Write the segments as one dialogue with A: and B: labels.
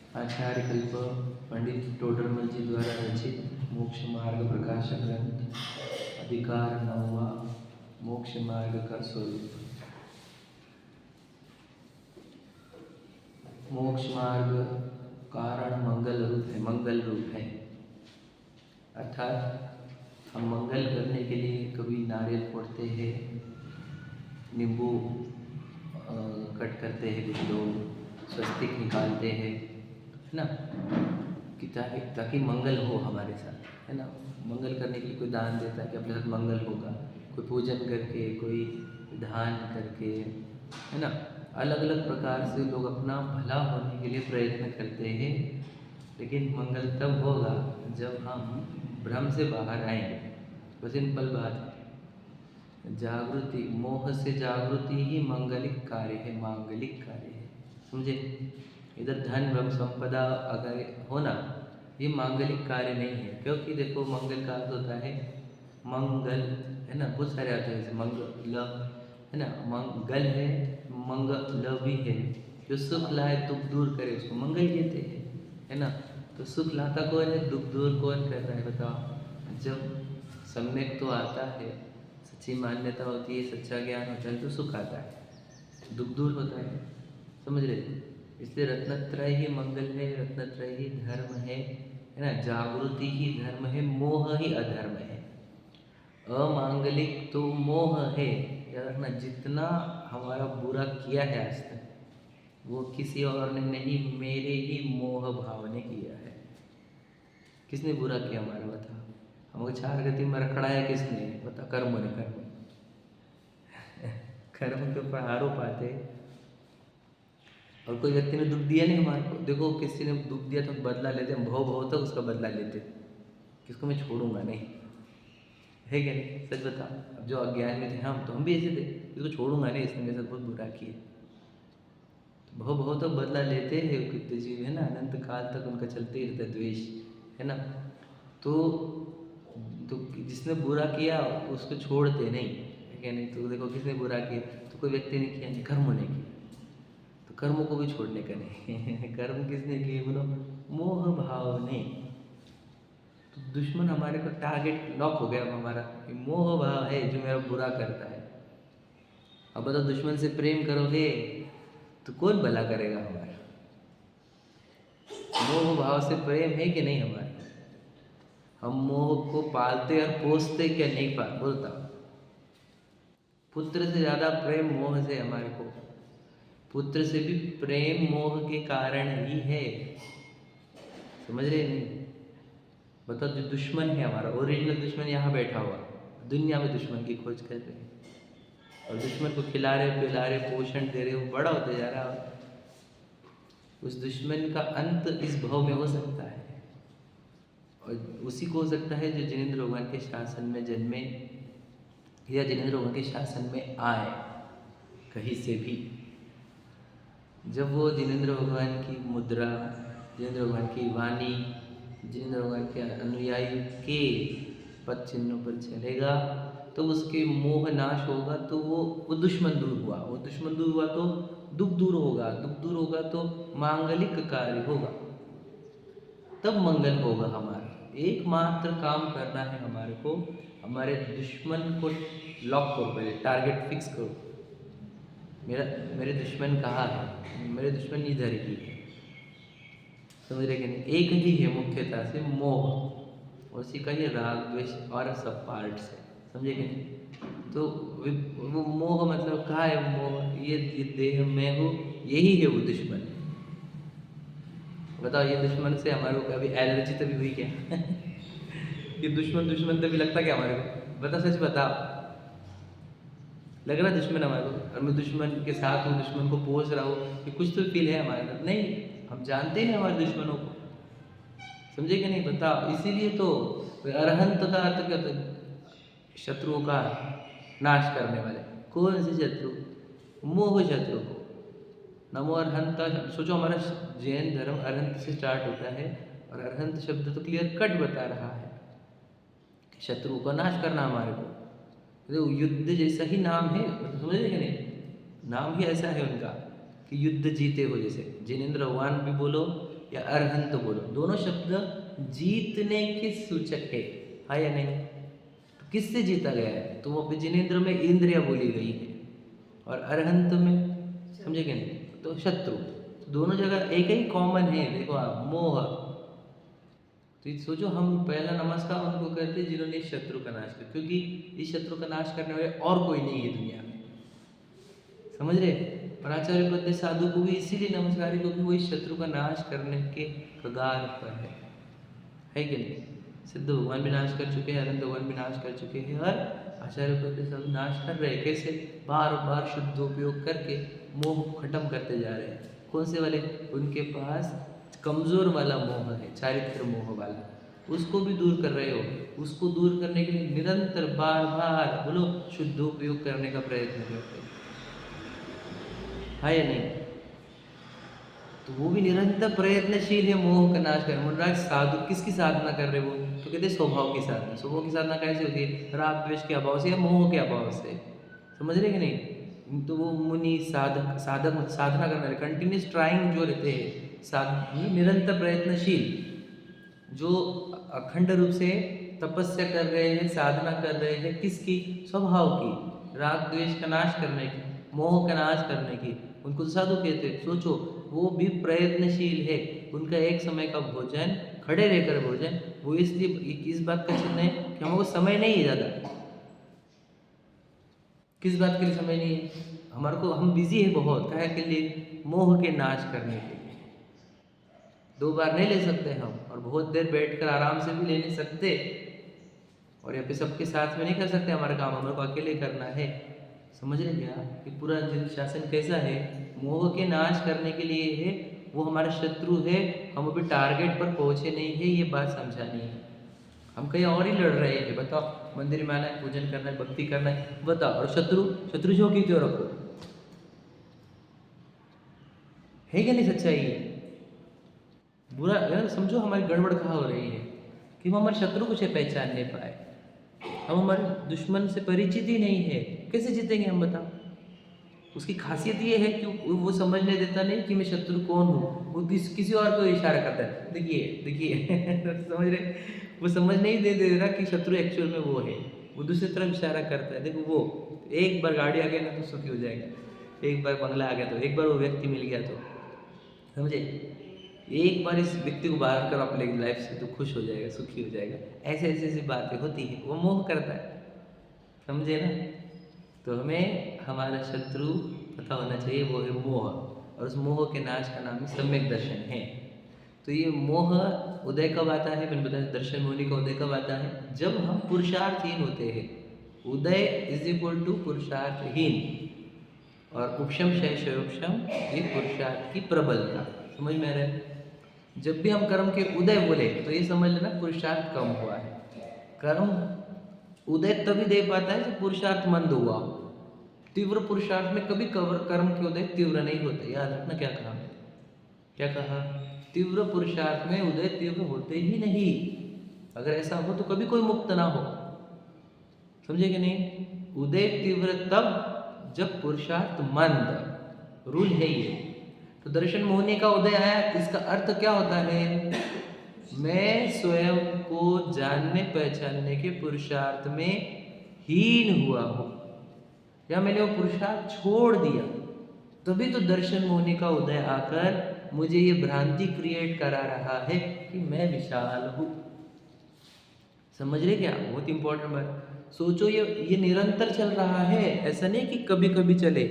A: आचार्य कल्प पंडित टोडरमल जी द्वारा रचित मोक्ष मार्ग प्रकाशक ग्रंथ अधिकार 9वां मोक्ष मार्ग का स्वरूप। मोक्ष मार्ग कारण मंगल रूप है। अर्थात हम मंगल करने के लिए कभी नारियल फोड़ते हैं, नींबू कट करते हैं, कुछ लोग स्वस्तिक निकालते हैं, है ना, कि ताकि मंगल हो हमारे साथ, है ना। मंगल करने के लिए कोई दान देता है कि अपने साथ मंगल होगा, कोई पूजन करके, कोई दान करके, है ना। अलग अलग प्रकार से लोग अपना भला होने के लिए प्रयत्न करते हैं। लेकिन मंगल तब होगा जब हम भ्रम से बाहर आएंगे। बस सिंपल बात है, जागृति, मोह से जागृति ही मांगलिक कार्य है, मांगलिक कार्य है, समझे। इधर धन ब्रह्म संपदा अगर होना, ये मांगलिक कार्य नहीं है। क्योंकि देखो, मंगल का अर्थ होता है मंगल, है ना। बहुत सारे अर्थ है, जैसे मंगल, है ना, मंगल है, मंगल भी है। जो सुख लाए दुख दूर करे उसको मंगल कहते हैं, है ना। तो सुख लाता कौन है, दुख दूर कौन कर रहा है, बताओ। जब सम्यक तो आता है, सच्ची मान्यता होती है, सच्चा ज्ञान होता है, तो सुख आता है, दुख दूर होता है, समझ रहे। इसलिए रत्नत्रय ही मंगल है, रत्नत्रय ही धर्म है ना। जागृति ही धर्म है, मोह ही अधर्म है। अमांगलिक तो मोह है। याद रखना, जितना हमारा बुरा किया है आज तक, वो किसी और ने नहीं, मेरे ही मोह भाव ने किया है। किसने बुरा किया हमारा, बता। हमको चार गति में रखड़ाया किसने, बता। कर्म ने, कर्म के ऊपर आरोप आते। और कोई व्यक्ति ने दुख दिया नहीं हमारे को, देखो किसी ने दुख दिया तो बदला लेते हम, भाव तक उसका बदला लेते। किसको मैं छोड़ूंगा नहीं, है क्या नहीं, सच बता। अब जो अज्ञान में थे हम, तो हम भी ऐसे थे, इसको छोड़ूंगा नहीं, इसने मेरे साथ बहुत बुरा किया। तो भाव तक बदला लेते हैं कितने जीव, है ना। अनंत काल तक उनका चलते ही रहता है द्वेष, है ना। तो जिसने बुरा किया उसको छोड़ते नहीं, है क्या नहीं। तो देखो, किसने बुरा किया, तो कोई व्यक्ति ने किया नहीं, कर्मों ने किया, तो कर्मों को भी छोड़ने का नहीं। कर्म किसने किए, बोलो, मोह भाव ने। तो दुश्मन हमारे को टारगेट लॉक हो गया। अब हमारा मोह भाव है जो मेरा बुरा करता है। अब बताओ, दुश्मन से प्रेम करोगे तो कौन भला करेगा हमारा। मोह भाव से प्रेम है कि नहीं हमारा। हम मोह को पालते और पोसते क्या नहीं पाल, बोलता। पुत्र से ज़्यादा प्रेम मोह से हमारे को। पुत्र से भी प्रेम मोह के कारण ही है, समझ रहे नहीं। बताओ, जो दुश्मन है हमारा, ओरिजिनल दुश्मन यहाँ बैठा हुआ, दुनिया में दुश्मन की खोज कर रहे हैं, और दुश्मन को खिला रहे, पिला रहे, पोषण दे रहे, वो बड़ा होता जा रहा है। उस दुश्मन का अंत इस भाव में हो सकता है, और उसी को हो सकता है जो जिनेंद्र भगवान के शासन में जन्मे, या जिनेंद्र भगवान के शासन में आए कहीं से भी। जब वो जिनेंद्र भगवान की मुद्रा, जिनेंद्र भगवान की वाणी, जिनेंद्र भगवान के अनुयायी के पद चिन्हों पर चलेगा, तो उसके मोह नाश होगा। तो वो दुश्मन दूर हुआ, वो दुश्मन दूर हुआ तो दुख दूर होगा, दुख दूर होगा तो मांगलिक कार्य होगा, तब मंगल होगा हमारा। एकमात्र काम करना है हमारे को, हमारे दुश्मन को लॉक करो, पहले टारगेट फिक्स करो। मेरे दुश्मन कहाँ है, मेरे दुश्मन इधर ही है, समझ रहे कि नहीं। एक ही है मुख्यतः से, मोह, और उसी का ये राग द्वेष और सब पार्ट्स है, समझे कि नहीं। तो वो मोह मतलब कहाँ है मोह, ये देह में हो, यही है वो दुश्मन। बताओ, ये दुश्मन से हमारे को कभी एलर्जी तभी हुई क्या? ये दुश्मन तभी लगता क्या हमारे को, बता, सच बताओ। लग रहा दुश्मन हमारे को, और मैं दुश्मन के साथ हूँ, दुश्मन को पोस रहा हूँ, कि कुछ तो फील है हमारे साथ? नहीं, हम जानते हैं हमारे दुश्मनों को, समझे कि नहीं, बताओ। इसीलिए तो अरहंत का अर्थ क्या होता है, शत्रुओं का नाश करने वाले। कौन से शत्रु, मोह शत्रु को। नमो अरहंता, सोचो, हमारा जैन धर्म अरहंत से स्टार्ट होता है, और अरहंत शब्द तो क्लियर कट बता रहा है कि शत्रु का नाश करना हमारे को। तो युद्ध जैसा ही नाम है, समझ रहे कि नहीं, नाम ही ऐसा है उनका कि युद्ध जीते हो। जैसे जिनेंद्र भगवान भी बोलो, या अरहंत बोलो, दोनों शब्द जीतने के सूचक है, हाँ या नहीं? तो किससे जीता गया है? तो वो जिनेंद्र में इंद्रिया बोली गई है और अरहंत में समझेंगे नहीं तो शत्रु। तो दोनों जगह एक ही कॉमन है, देखो आप, मोह। तो सोचो, हम पहला नमस्कार उनको करते जिन्होंने इस शत्रु का नाश किया, क्योंकि इस शत्रु का नाश करने वाले और कोई नहीं है दुनिया में, समझ रहे? और आचार्य पद्य साधु को भी इसीलिए नमस्कार है क्योंकि वो इस शत्रु का नाश करने के कगार पर है कि नहीं? सिद्ध भगवान भी नाश कर चुके हैं, अनंत भगवान भी नाश कर चुके हैं, और आचार्य पद्य साधु नाश कर रहे हैं। कैसे? बार बार शुद्ध उपयोग करके मोह खत्म करते जा रहे हैं। कौन से वाले? उनके पास कमजोर वाला मोह है, चारित्र मोह वाला, उसको भी दूर कर रहे हो। उसको दूर करने के लिए निरंतर बार बार बोलो शुद्ध उपयोग करने का प्रयत्न करते हो, हाँ या नहीं? तो वो भी निरंतर प्रयत्नशील है मोह का नाश करने। मुनराज साधु किसकी साधना कर रहे वो? तो कहते स्वभाव की साधना। स्वभाव की साधना कैसे होती है? राग द्वेष के अभाव से या मोह के अभाव से, समझ रहे कि नहीं? तो वो मुनि साधक साधना करने वाले, कंटिन्यूस ट्राइंग जो रहते हैं, निरंतर प्रयत्नशील, जो अखंड रूप से तपस्या कर रहे हैं, साधना कर रहे हैं, किसकी? स्वभाव की, राग द्वेष का नाश करने की, मोह का नाश करने की, उनको तो साधु कहते हैं। सोचो, वो भी प्रयत्नशील है। उनका एक समय का भोजन, खड़े रहकर भोजन, वो इसलिए इस बात का चिन्ह है कि हमको समय नहीं है ज़्यादा। किस बात के लिए समय नहीं है? हमारे को, हम बिजी है बहुत, काहे के लिए? मोह के नाश करने के लिए। 2 बार नहीं ले सकते हम, और बहुत देर बैठकर आराम से भी ले नहीं सकते, और यहाँ पे सबके साथ में नहीं कर सकते हमारा काम, हमारे को अकेले करना है। समझ रहे क्या कि पूरा जिन शासन कैसा है? मोह के नाश करने के लिए है, वो हमारा शत्रु है, हम अभी टारगेट पर पहुंचे नहीं है, ये बात समझानी है। हम कहीं और ही लड़ रहे हैं। बताओ, मंदिर में आना है, पूजन करना है, भक्ति करना है, बताओ, और शत्रु जो की क्यों रखो? है क्या नहीं सच्चाई है? बुरा यार समझो, हमारी गड़बड़ कहाँ हो रही है कि हम हमारे शत्रु को से पहचान नहीं पाए, हम हमारे दुश्मन से परिचित ही नहीं है, कैसे जीतेंगे हम? बताओ। उसकी खासियत ये है कि वो समझने देता नहीं कि मैं शत्रु कौन हूँ, वो किसी और को इशारा करता है, देखिए देखिए समझ रहे? वो समझ नहीं दे रहा कि शत्रु एक्चुअल में वो है, वो दूसरी तरफ इशारा करता है। देखो, वो एक बार गाड़ी आ गया ना तो सुखी हो जाएगा, एक बार बंगला आ गया तो, एक बार वो व्यक्ति मिल गया तो, समझे? एक बार इस व्यक्ति को बाहर कर अपने लाइफ से तो खुश हो जाएगा, सुखी हो जाएगा। ऐसे ऐसी बातें होती है, वो मोह करता है, समझे ना? तो हमें हमारा शत्रु पता होना चाहिए, वो है मोह, और उस मोह के नाश का नाम ही सम्यक दर्शन है। तो ये मोह उदय कब आता है? मैंने बताया दर्शन मोहिनी का उदय कब आता है? जब हम पुरुषार्थहीन होते हैं। उदय इज इक्वल टू पुरुषार्थहीन, और उपशम शयोपशम ये पुरुषार्थ की प्रबलता। समझ में आ रहा है? जब भी हम कर्म के उदय बोले तो ये समझ लेना पुरुषार्थ कम हुआ है। कर्म उदय तभी दे पाता है जब पुरुषार्थ मंद हुआ। तीव्र पुरुषार्थ में कभी कर्म के उदय तीव्र नहीं होते। याद रखना क्या कहा मैंने, क्या कहा? तीव्र पुरुषार्थ में उदय तीव्र होते ही नहीं। अगर ऐसा हो तो कभी कोई मुक्त ना हो, समझे कि नहीं? उदय तीव्र तब जब पुरुषार्थ मंद, रूल है ये। तो दर्शन मोहिनी का उदय आया, इसका अर्थ क्या होता है? मैं स्वयं को जानने पहचानने के पुरुषार्थ में हीन हुआ हूं, या मैंने वो पुरुषार्थ छोड़ दिया, तभी तो दर्शन मोहिनी का उदय आकर मुझे ये भ्रांति क्रिएट करा रहा है कि मैं विशाल हूं। समझ रहे क्या? बहुत इंपॉर्टेंट बात। सोचो, ये निरंतर चल रहा है, ऐसा नहीं कि कभी कभी चले।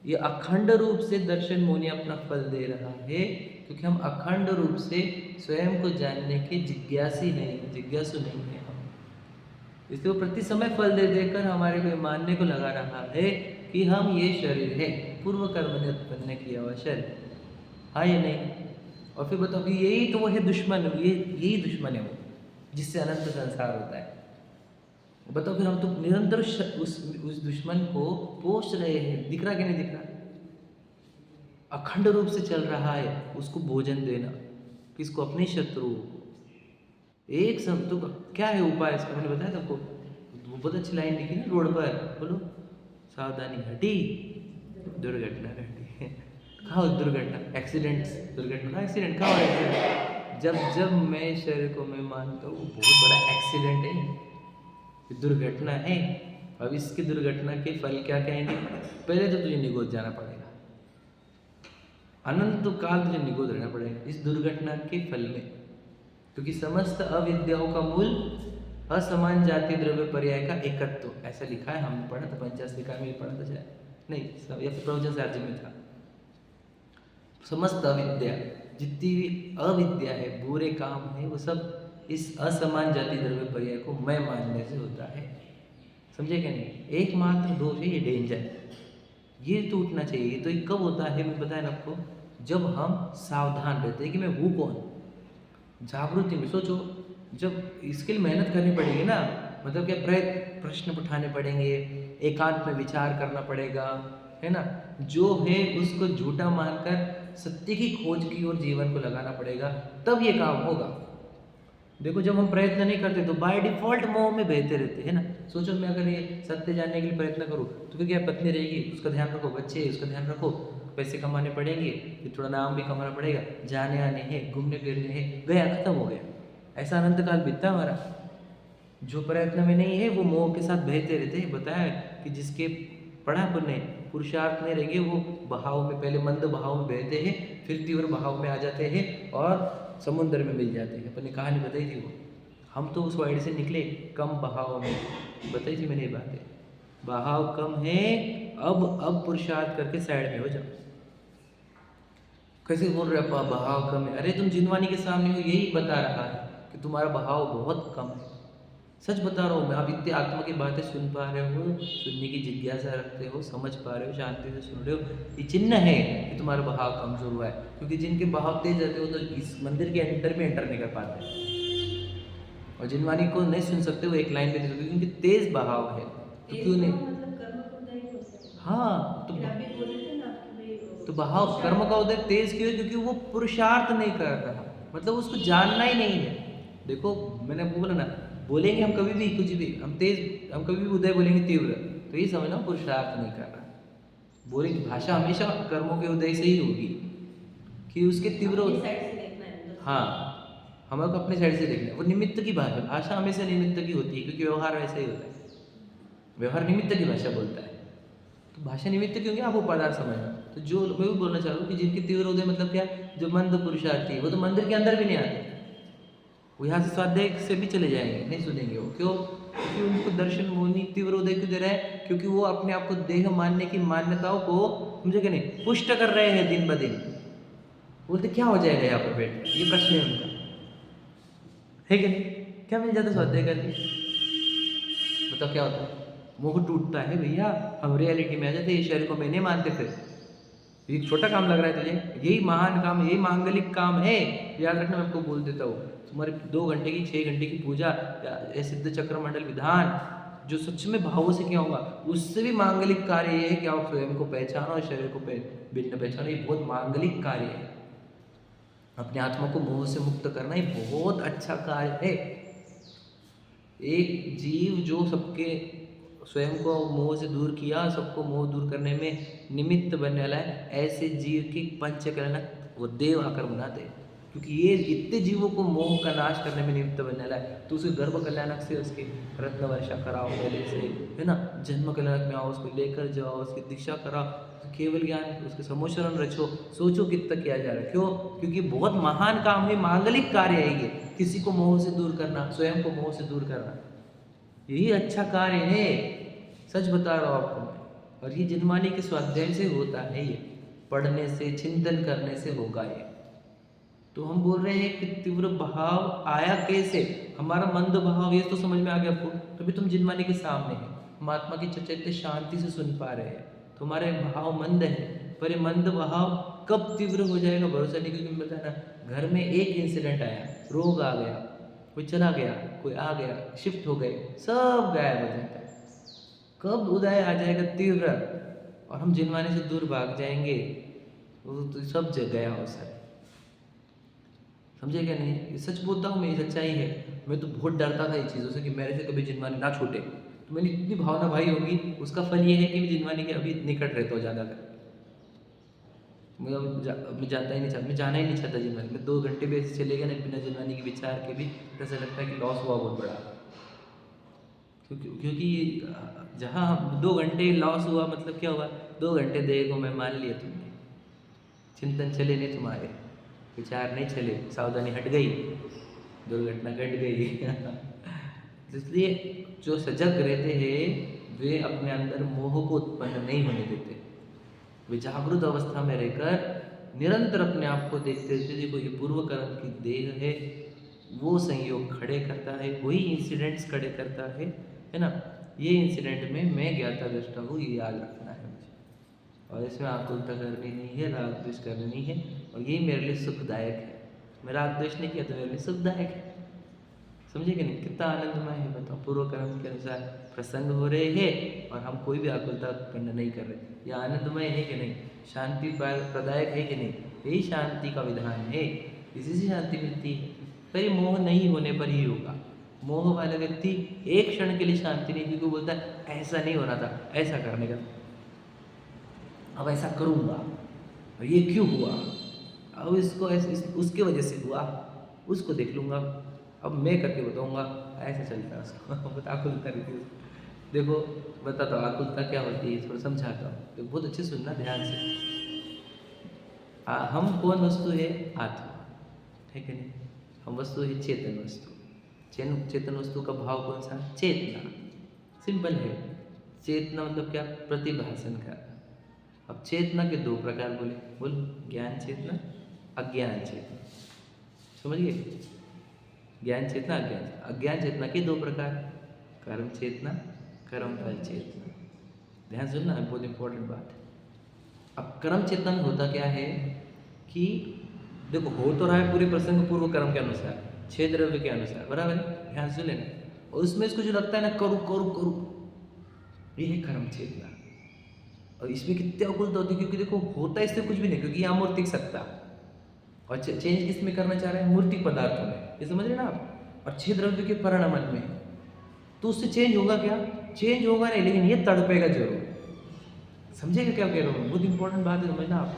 A: ये अखंड रूप से दर्शन मोहिनी अपना फल दे रहा है, क्योंकि हम अखंड रूप से स्वयं को जानने के जिज्ञासु नहीं है हम। इसलिए वो प्रति समय फल दे देकर हमारे को मानने को लगा रहा है कि हम ये शरीर है, पूर्व कर्म ने उत्पन्न किया हुआ शरीर, हाँ या नहीं? और फिर बताओ कि यही तो वो है दुश्मन, यही दुश्मन है वो, जिससे अनंत संसार होता है। बताओ, फिर हम तो निरंतर उस दुश्मन को पोष रहे हैं। दिख रहा कि नहीं दिख रहा? अखंड रूप से चल रहा है उसको भोजन देना, किसको? अपने शत्रुओं को। एक सब तो क्या है उपाय इसका? मैंने बताया तुमको, वो बहुत अच्छी लाइन लिखी ना रोड पर, बोलो, सावधानी हटी दुर्घटना घटी। कहाँ हो दुर्घटना, एक्सीडेंट्स, दुर्घटना, एक्सीडेंट कहाँ हो एक्सीडेंट? जब जब मैं शरीर को मैं मानता हूँ वो बहुत बड़ा एक्सीडेंट है, ये दुर्घटना है। अब इसकी दुर्घटना के फल क्या कहेंगे? पहले तो तुझे निगोद जाना पड़ेगा, अनंत काल तुझे निगोद रहना पड़ेगा इस दुर्घटना के फल में, क्योंकि समस्त अविद्याओं का मूल असमान जाति द्रव्य पर्याय का एकत्व, ऐसा लिखा है, हमने पढ़ा था पंचास्त्रिका में पढ़ा था शायद, नहीं या फिर प्रवचन सार्जी में था। समस्त अविद्या, जितनी भी अविद्या है, बुरे काम है, वो सब इस असमान जाति द्रव्य पर्याय को मैं मानने से होता है। समझे क्या नहीं? एकमात्र दोष है ये डेंजर, ये टूटना चाहिए। तो ये कब होता है मैं बताया ना आपको, जब हम सावधान रहते हैं कि मैं हूँ कौन, जागृति में। सोचो, जब इसके लिए मेहनत करनी पड़ेगी ना, मतलब क्या प्रश्न उठाने पड़ेंगे, एकांत में विचार करना पड़ेगा, है ना, जो है उसको झूठा मानकर सत्य की खोज की ओर जीवन को लगाना पड़ेगा, तब ये काम होगा। देखो, जब हम प्रयत्न नहीं करते तो बाय डिफॉल्ट मोह में बहते रहते हैं ना। सोचो, मैं अगर ये सत्य जानने के लिए प्रयत्न करूँ तो फिर क्या, पत्नी रहेगी, उसका ध्यान रखो, बच्चे उसका ध्यान रखो, पैसे कमाने पड़ेंगे, फिर थोड़ा नाम भी कमाना पड़ेगा, जाने आने हैं, घूमने फिरने हैं, गया, खत्म हो गया। ऐसा अनंत काल बीतता हमारा। जो प्रयत्न में नहीं है वो मोह के साथ बहते रहते हैं। बताया कि जिसके पढ़ा पुण्य पुरुषार्थ नहीं रहेंगे वो बहाव में, पहले मंद बहाव में बहते हैं, फिर तीव्र बहाव में आ जाते हैं और समुद्र में मिल जाते हैं। अपनी कहानी बताई थी वो, हम तो उस वाइड से निकले कम बहाव में, बताई थी मैंने ये बातें। बहाव कम है, अब पुरुषार्थ करके साइड में हो जाओ। कैसे बोल रहे आप बहाव कम है? अरे तुम जिनवानी के सामने हो, यही बता रहा है कि तुम्हारा बहाव बहुत कम है। सच बता रहा हूँ मैं। आप इतनी आत्मा की बातें सुन पा रहे हो, सुनने की जिज्ञासा रखते हो, समझ पा रहे हो, शांति से सुन रहे हो, ये चिन्ह है कि तुम्हारा बहाव कमजोर हुआ है। क्योंकि जिनके बहाव तेज रहते हो तो इस मंदिर के अंदर भी एंटर नहीं कर पाते, और जिनवानी को नहीं सुन सकते वो एक लाइन भी नहीं सुनते, क्योंकि तेज बहाव है। तो क्यों नहीं? हाँ, तो बहाव कर्म का उदय तेज क्यों है? क्योंकि वो पुरुषार्थ नहीं कर रहा, मतलब उसको जानना ही नहीं है। देखो, मैंने आपको बोला ना, बोलेंगे हम कभी भी कुछ भी, हम कभी भी उदय बोलेंगे तीव्र, तो ये समझना पुरुषार्थ नहीं कर रहा। बोलेंगे भाषा हमेशा कर्मों के उदय से ही होगी कि उसके तीव्र। हाँ, हमारे को अपने साइड से देखना है। वो निमित्त की भाषा हमेशा निमित्त की होती है, क्योंकि व्यवहार वैसा ही होता है। व्यवहार निमित्त की भाषा बोलता है, तो भाषा निमित्त क्योंकि आप वो पदार्थ समझना। तो जो मैं भी बोलना चाह रहा हूँ कि जिनके तीव्र उदय मतलब क्या, जो मंद पुरुषार्थी है, वो तो मंदिर के अंदर भी नहीं आते, वो यहाँ से स्वाध्याय से भी चले जाएंगे, नहीं सुनेंगे वो। क्यों? क्योंकि उनको दर्शन मोहिनी तीव्र उदय क्यों दे रहा है? क्योंकि वो अपने आप को देह मानने की मान्यताओं को, समझे कि नहीं, पुष्ट कर रहे हैं दिन ब दिन। बोलते क्या हो जाएगा यहाँ पर बैठ, ये प्रश्न है उनका, है कि नहीं? क्या मिल जाता स्वाध्याय करके? बताओ क्या होता है? मोह टूटता है भैया, हम रियलिटी में आ जाते। ये शरीर को मैं नहीं मानते, फिर ये छोटा काम लग रहा है तुझे, यही महान काम, यही मांगलिक काम है। याद रखना, मैं आपको बोल देता हूँ, तुम्हारी 2 घंटे की 6 घंटे की पूजा या सिद्ध चक्र मंडल विधान जो सच में भावों से किया होगा, उससे भी मांगलिक कार्य ये है कि आप स्वयं को पहचानो और शरीर को भिन्न पहचानो। ये बहुत मांगलिक कार्य है। अपने आत्मा को मोह से मुक्त करना ये बहुत अच्छा कार्य है। एक जीव जो सबके स्वयं को मोह से दूर किया, सबको मोह दूर करने में निमित्त बनने वाला है, ऐसे जीव की पंचकरण वो देव आकर बनाते हैं। क्योंकि ये इतने जीवों को मोह का नाश करने में निमित्त बनने वाला है, तो उसे गर्भ कल्याणक से उसके रत्न वर्षा कराओ पहले से, है ना, जन्म कल्याणक में आओ, उसको लेकर जाओ, उसकी दीक्षा कराओ, केवल ज्ञान उसके समोचरण रचो। सोचो कितना किया जा रहा है। क्यों? क्योंकि बहुत महान काम है, मांगलिक कार्य है ये, किसी को मोह से दूर करना, स्वयं को मोह से दूर करना, यही अच्छा कार्य है। सच बता रहा हूँ आपको मैं। और ये जिनवानी के स्वाध्याय से होता है, ये पढ़ने से, चिंतन करने से होगा ये। तो हम बोल रहे हैं कि तीव्र भाव आया कैसे? हमारा मंद भाव, ये तो समझ में आ गया आपको, तभी तुम जिनवानी के सामने है, हम आत्मा की चर्चा इतने शांति से सुन पा रहे हैं। तुम्हारे भाव मंद है, पर ये मंद भाव कब तीव्र हो जाएगा भरोसा नहीं। क्योंकि मैं बताया ना, घर में एक इंसिडेंट आया, रोग आ गया, कोई चला गया, कोई आ गया, शिफ्ट हो गए, सब गायब हो जाता है। कब उदय आ जाएगा तीव्र, और हम जिनवाने से दूर भाग जाएंगे, वो तो सब जग गया हो सर। समझे क्या नहीं? ये सच बोलता हूँ मैं, ये सच्चाई है। मैं तो बहुत डरता था इन चीज़ों से कि मेरे से कभी जिनवानी ना छूटे। तो मैंने इतनी भावना भाई होगी, उसका फल ये है कि मैं जिनवानी के अभी निकट रहता हूँ ज़्यादातर। मैं जाता ही नहीं चाहता, मैं जाना ही नहीं चाहता जिम में। 2 घंटे भी ऐसे चले गए ना बिना जिमानी के विचार के भी, तो ऐसा लगता है कि लॉस हुआ बहुत बड़ा। क्योंकि जहाँ 2 घंटे लॉस हुआ मतलब क्या हुआ, 2 घंटे देह को मैं मान लिया तुमने, चिंतन चले नहीं तुम्हारे, विचार नहीं चले, सावधानी हट गई, दुर्घटना घट गई। इसलिए जो सजग रहते हैं वे अपने अंदर मोह को उत्पन्न नहीं होने देते। वे जागृत अवस्था में रहकर निरंतर अपने आप को देखते रहते, देखो ये पूर्व कर्म की देह है, वो संयोग खड़े करता है, वही इंसिडेंट्स खड़े करता है ना। ये इंसिडेंट में मैं ज्ञाता दृष्टा हूँ, ये याद रखना है मुझे, और इसमें आकुलता करनी नहीं है, राग द्वेष करनी नहीं है, और यही मेरे लिए सुखदायक है। मैं राग द्वेष नहीं किया तो मेरे लिए सुखदायक है। समझे कि नहीं, कितना आनंदमय है बताओ। पूर्व कर्म के अनुसार प्रसंग हो रहे हैं और हम कोई भी आकुलता उत्पन्न नहीं कर रहे, यह आनंदमय है कि नहीं, शांति प्रदायक है कि नहीं। यही शांति का विधान है, इसी से शांति मिलती है। पर ये मोह नहीं होने पर ही होगा। मोह वाला व्यक्ति एक क्षण के लिए शांति नहीं, क्योंकि बोलता है ऐसा नहीं हो रहा था, ऐसा करने का, अब ऐसा करूँगा, और ये क्यों हुआ, अब इसको उसके वजह से हुआ, उसको देख लूँगा, अब मैं करके बताऊँगा, ऐसा चलता है उसको। बता आकुलता रहती है। देखो बताता हूँ आकुलता क्या होती है, थोड़ा समझाता हूँ, तो बहुत अच्छे सुनना ध्यान से। हम कौन वस्तु है, आत्मा है कि नहीं, हम वस्तु है चेतन वस्तु। चेतन वस्तु का भाव कौन सा, चेतना। सिंपल है, चेतना मतलब क्या, प्रतिभासन का। अब चेतना के 2 प्रकार बोले, बोल, ज्ञान चेतना, अज्ञान चेतना। समझिए, ज्ञान चेतना, अज्ञान चेतना के 2 प्रकार, कर्म चेतना, कर्म फल चेतना। ध्यान सुनना, बहुत इंपॉर्टेंट बात है। अब कर्म चेतना में होता क्या है कि देखो हो तो रहा है पूरे प्रसंग पूर्व कर्म के अनुसार, 6 द्रव्य के अनुसार, बराबर है, ध्यान से लेना। और उसमें इसको जो लगता है ना, करूँ करूँ करूँ, ये है कर्म चेतना। और इसमें कितने अकुलता होती है, क्योंकि देखो होता है इससे कुछ भी नहीं, क्योंकि ये अमूर्तिक सत्ता, और चेंज किस में करना चाह रहे हैं, मूर्तिक पदार्थों में, ये समझ रहे ना आप। और 6 द्रव्य के परिणामन में, तो उससे चेंज होगा क्या, चेंज होगा नहीं, लेकिन ये तड़पेगा जरूर। समझेगा क्या कह रहा हूँ, बहुत इंपॉर्टेंट बात है समझना आप।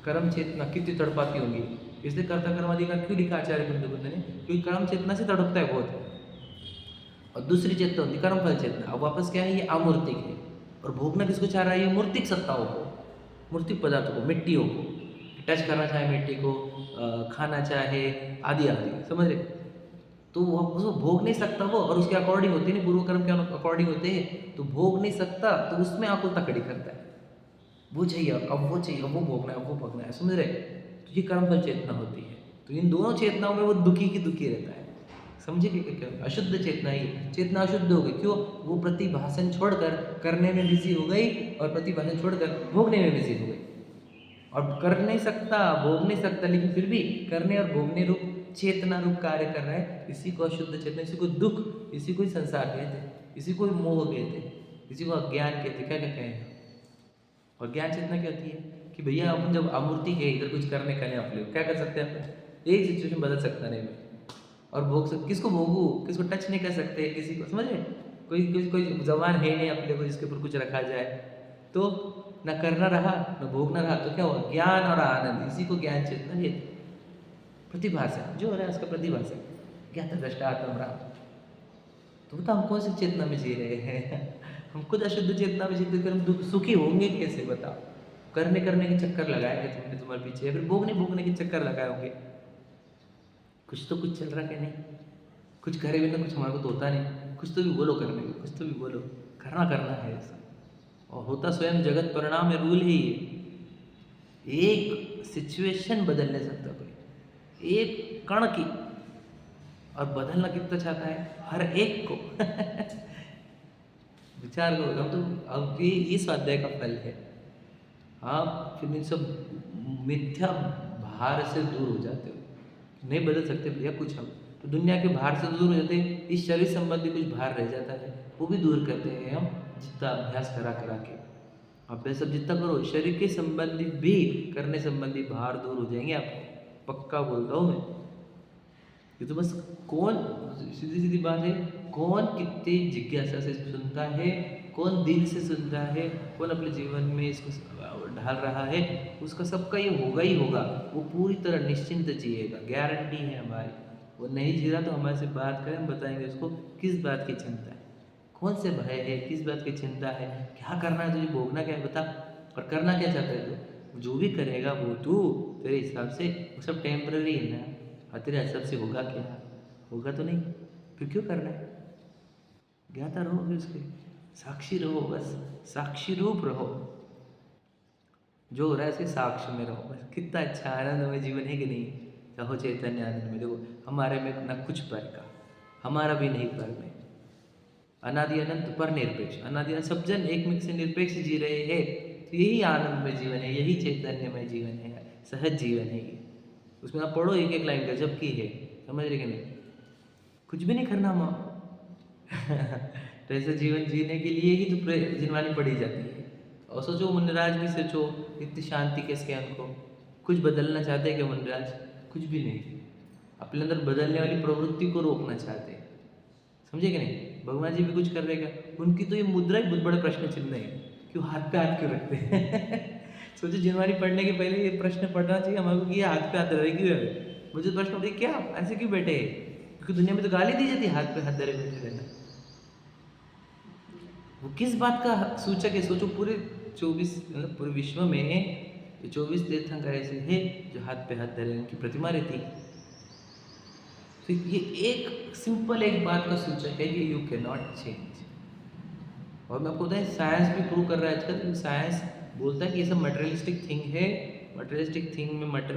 A: कर्म चेतना कितनी तड़पाती होंगी, इसलिए कर्ता कर्माधिकार क्यों लिखा आचार्य बुद्ध ने, क्योंकि कर्म चेतना से तड़पता है बहुत। और दूसरी चेतना होती कर्म फल चेतना। अब वापस क्या है, ये अमूर्तिक है, और भोगना किसको चाह रहा है, ये मूर्तिक सत्ताओं को, मूर्तिक पदार्थों को, मिट्टियों को, टच करना चाहे मिट्टी को, खाना चाहे, आदि आदि, समझ रहे। तो वो उसको भोग नहीं सकता वो, और उसके अकॉर्डिंग होते नहीं, पूर्व कर्म के अकॉर्डिंग होते हैं, तो भोग नहीं सकता, तो उसमें आकुलता खड़ी करता है, वो चाहिए, अब वो चाहिए, अब वो भोगना है, अब वो भोगना है, समझ रहे। तो ये कर्मफल चेतना होती है। तो इन दोनों चेतनाओं में वो दुखी की दुखी रहता है। समझे कि क्या, अशुद्ध चेतना ही, चेतना अशुद्ध हो गई, क्यों, वो प्रतिभासन छोड़कर करने में बिजी हो गई, और प्रतिभासन छोड़कर भोगने में बिजी हो गई। और कर नहीं सकता, भोग नहीं सकता, लेकिन फिर भी करने और भोगने रूप चेतना रूप कार्य कर रहा है, इसी को अशुद्ध चेतना, इसी को दुख, इसी को संसार कहते, इसी को मोह कहते, इसी को अज्ञान कहते, क्या क्या कहें। और ज्ञान चेतना क्या होती है कि भैया अपन जब अमूर्ति है, इधर कुछ करने का नहीं, आप लोग क्या कर सकते हैं, अपन एक सिचुएशन बदल सकता नहीं मैं, और भोग किसको भोगू, किसको टच नहीं कर सकते, किसी को, समझ रहे, कोई जबान है नहीं अपने को जिसके ऊपर कुछ रखा जाए, तो न करना रहा न भोगना रहा, तो क्या हुआ, ज्ञान और आनंद, इसी को ज्ञान चेतना ये प्रतिभाषा जो हो रहा है उसका प्रतिभाषा, ज्ञाता दृष्टा आत्म राम। तो बता हम कौन सी चेतना में जी रहे हैं, हम खुद अशुद्ध चेतना में जीते कर हम दुख सुखी होंगे कैसे, बताओ। करने के चक्कर लगाएंगे तुमने तुम्हारे पीछे, या फिर भोगने के चक्कर लगाए होंगे। कुछ तो कुछ चल रहा है नहीं, कुछ करे भी ना, कुछ हमारे को तो होता नहीं, कुछ तो भी बोलो करने को, कुछ तो भी बोलो, करना है ऐसा। और होता स्वयं जगत परिणाम में रूल ही है, एक सिचुएशन बदल नहीं सकता कोई, एक कण की, और बदलना कितना चाहता है हर एक को। विचार करो, हम तो अब ये स्वाध्याय का फल है। आप फिर इन सब मिथ्या भार से दूर हो जाते हो, नहीं बदल सकते भैया कुछ हम, तो दुनिया के भार से दूर हो जाते हैं, इस शरीर संबंधी कुछ भार रह जाता है, वो भी दूर करते हैं हम, जितना अभ्यास करा के। अभ्यास अब जितना करो, शरीर के संबंधी भी करने संबंधी भार दूर हो जाएंगे आपको, पक्का बोलता हूँ मैं। ये तो बस कौन, सीधी बात है, कौन कितनी जिज्ञासा से सुनता है, कौन दिल से सुन रहा है, कौन अपने जीवन में इसको ढाल रहा है, उसका सबका ये होगा ही होगा। वो पूरी तरह निश्चिंत जिएगा, गारंटी है हमारी। वो नहीं जी रहा तो हमारे से बात करें, हम बताएंगे उसको किस बात की चिंता है, कौन से भय है, किस बात की चिंता है, क्या करना है तुझे, भोगना क्या है बता, और करना क्या चाहता है तू। जो भी करेगा वो तू तेरे हिसाब से, वो सब टेम्पररी है ना, और तेरे हिसाब से होगा क्या, होगा तो नहीं, फिर क्यों करना है। ज्ञाता रहो फिर उसके, साक्षी रहो, बस साक्षी रूप रहो, जो हो रहा है इसके साक्ष्य में रहो बस। कितना अच्छा आनंदमय जीवन है कि नहीं। रहो चैतन्य आनंद में। देखो हमारे में ना कुछ पर का, हमारा भी नहीं पर में, अनादि अनंत पर निरपेक्ष, अनादि अनंत सब जन एक में से निरपेक्ष जी रहे हैं। तो यही आनंदमय जीवन है, यही चैतन्यमय जीवन है, सहज जीवन है ये। उसमें आप पढ़ो एक एक लाइन गजब की है, समझ रहे कि नहीं, कुछ भी नहीं करना माँ। तो ऐसा जीवन जीने के लिए ही तो जिनवानी पड़ी जाती है। और सोचो मुनिराज भी सोचो, इतनी शांति कैसे है उनको, कुछ बदलना चाहते हैं क्या मुनिराज, कुछ भी नहीं, अपने अंदर बदलने वाली प्रवृत्ति को रोकना चाहते हैं, समझे कि नहीं। भगवान जी भी कुछ कर रहे क्या, उनकी तो ये मुद्रा ही बहुत बड़ा प्रश्न चिन्ह है, क्यों हाथ पे हाथ क्यों रखते हैं। सोचो जिनवानी पढ़ने के पहले ये प्रश्न पढ़ना चाहिए हमारे को कि ये हाथ पे हाथ रहे क्यों है। मुझे प्रश्न उठे क्या ऐसे क्यों बैठे हैं, क्योंकि दुनिया में तो गाली दी जाती है हाथ पे हाथ धरे बैठे रहना। वो किस बात का सूचक है, सोचो पूरे 24 मतलब पूरे विश्व में ये 24 तीर्थंकर ऐसे हैं जो हाथ पे हाथ धरे उनकी प्रतिमा रहती। तो ये एक सिंपल एक बात का सूचक है कि यू कैन नॉट चेंज। और मैं आपको बताएं साइंस भी प्रूव कर रहा है आजकल, साइंस बोलता है कि ये सब मटेरियलिस्टिक थिंग है, मटेरियलिस्टिक थिंग में मैटर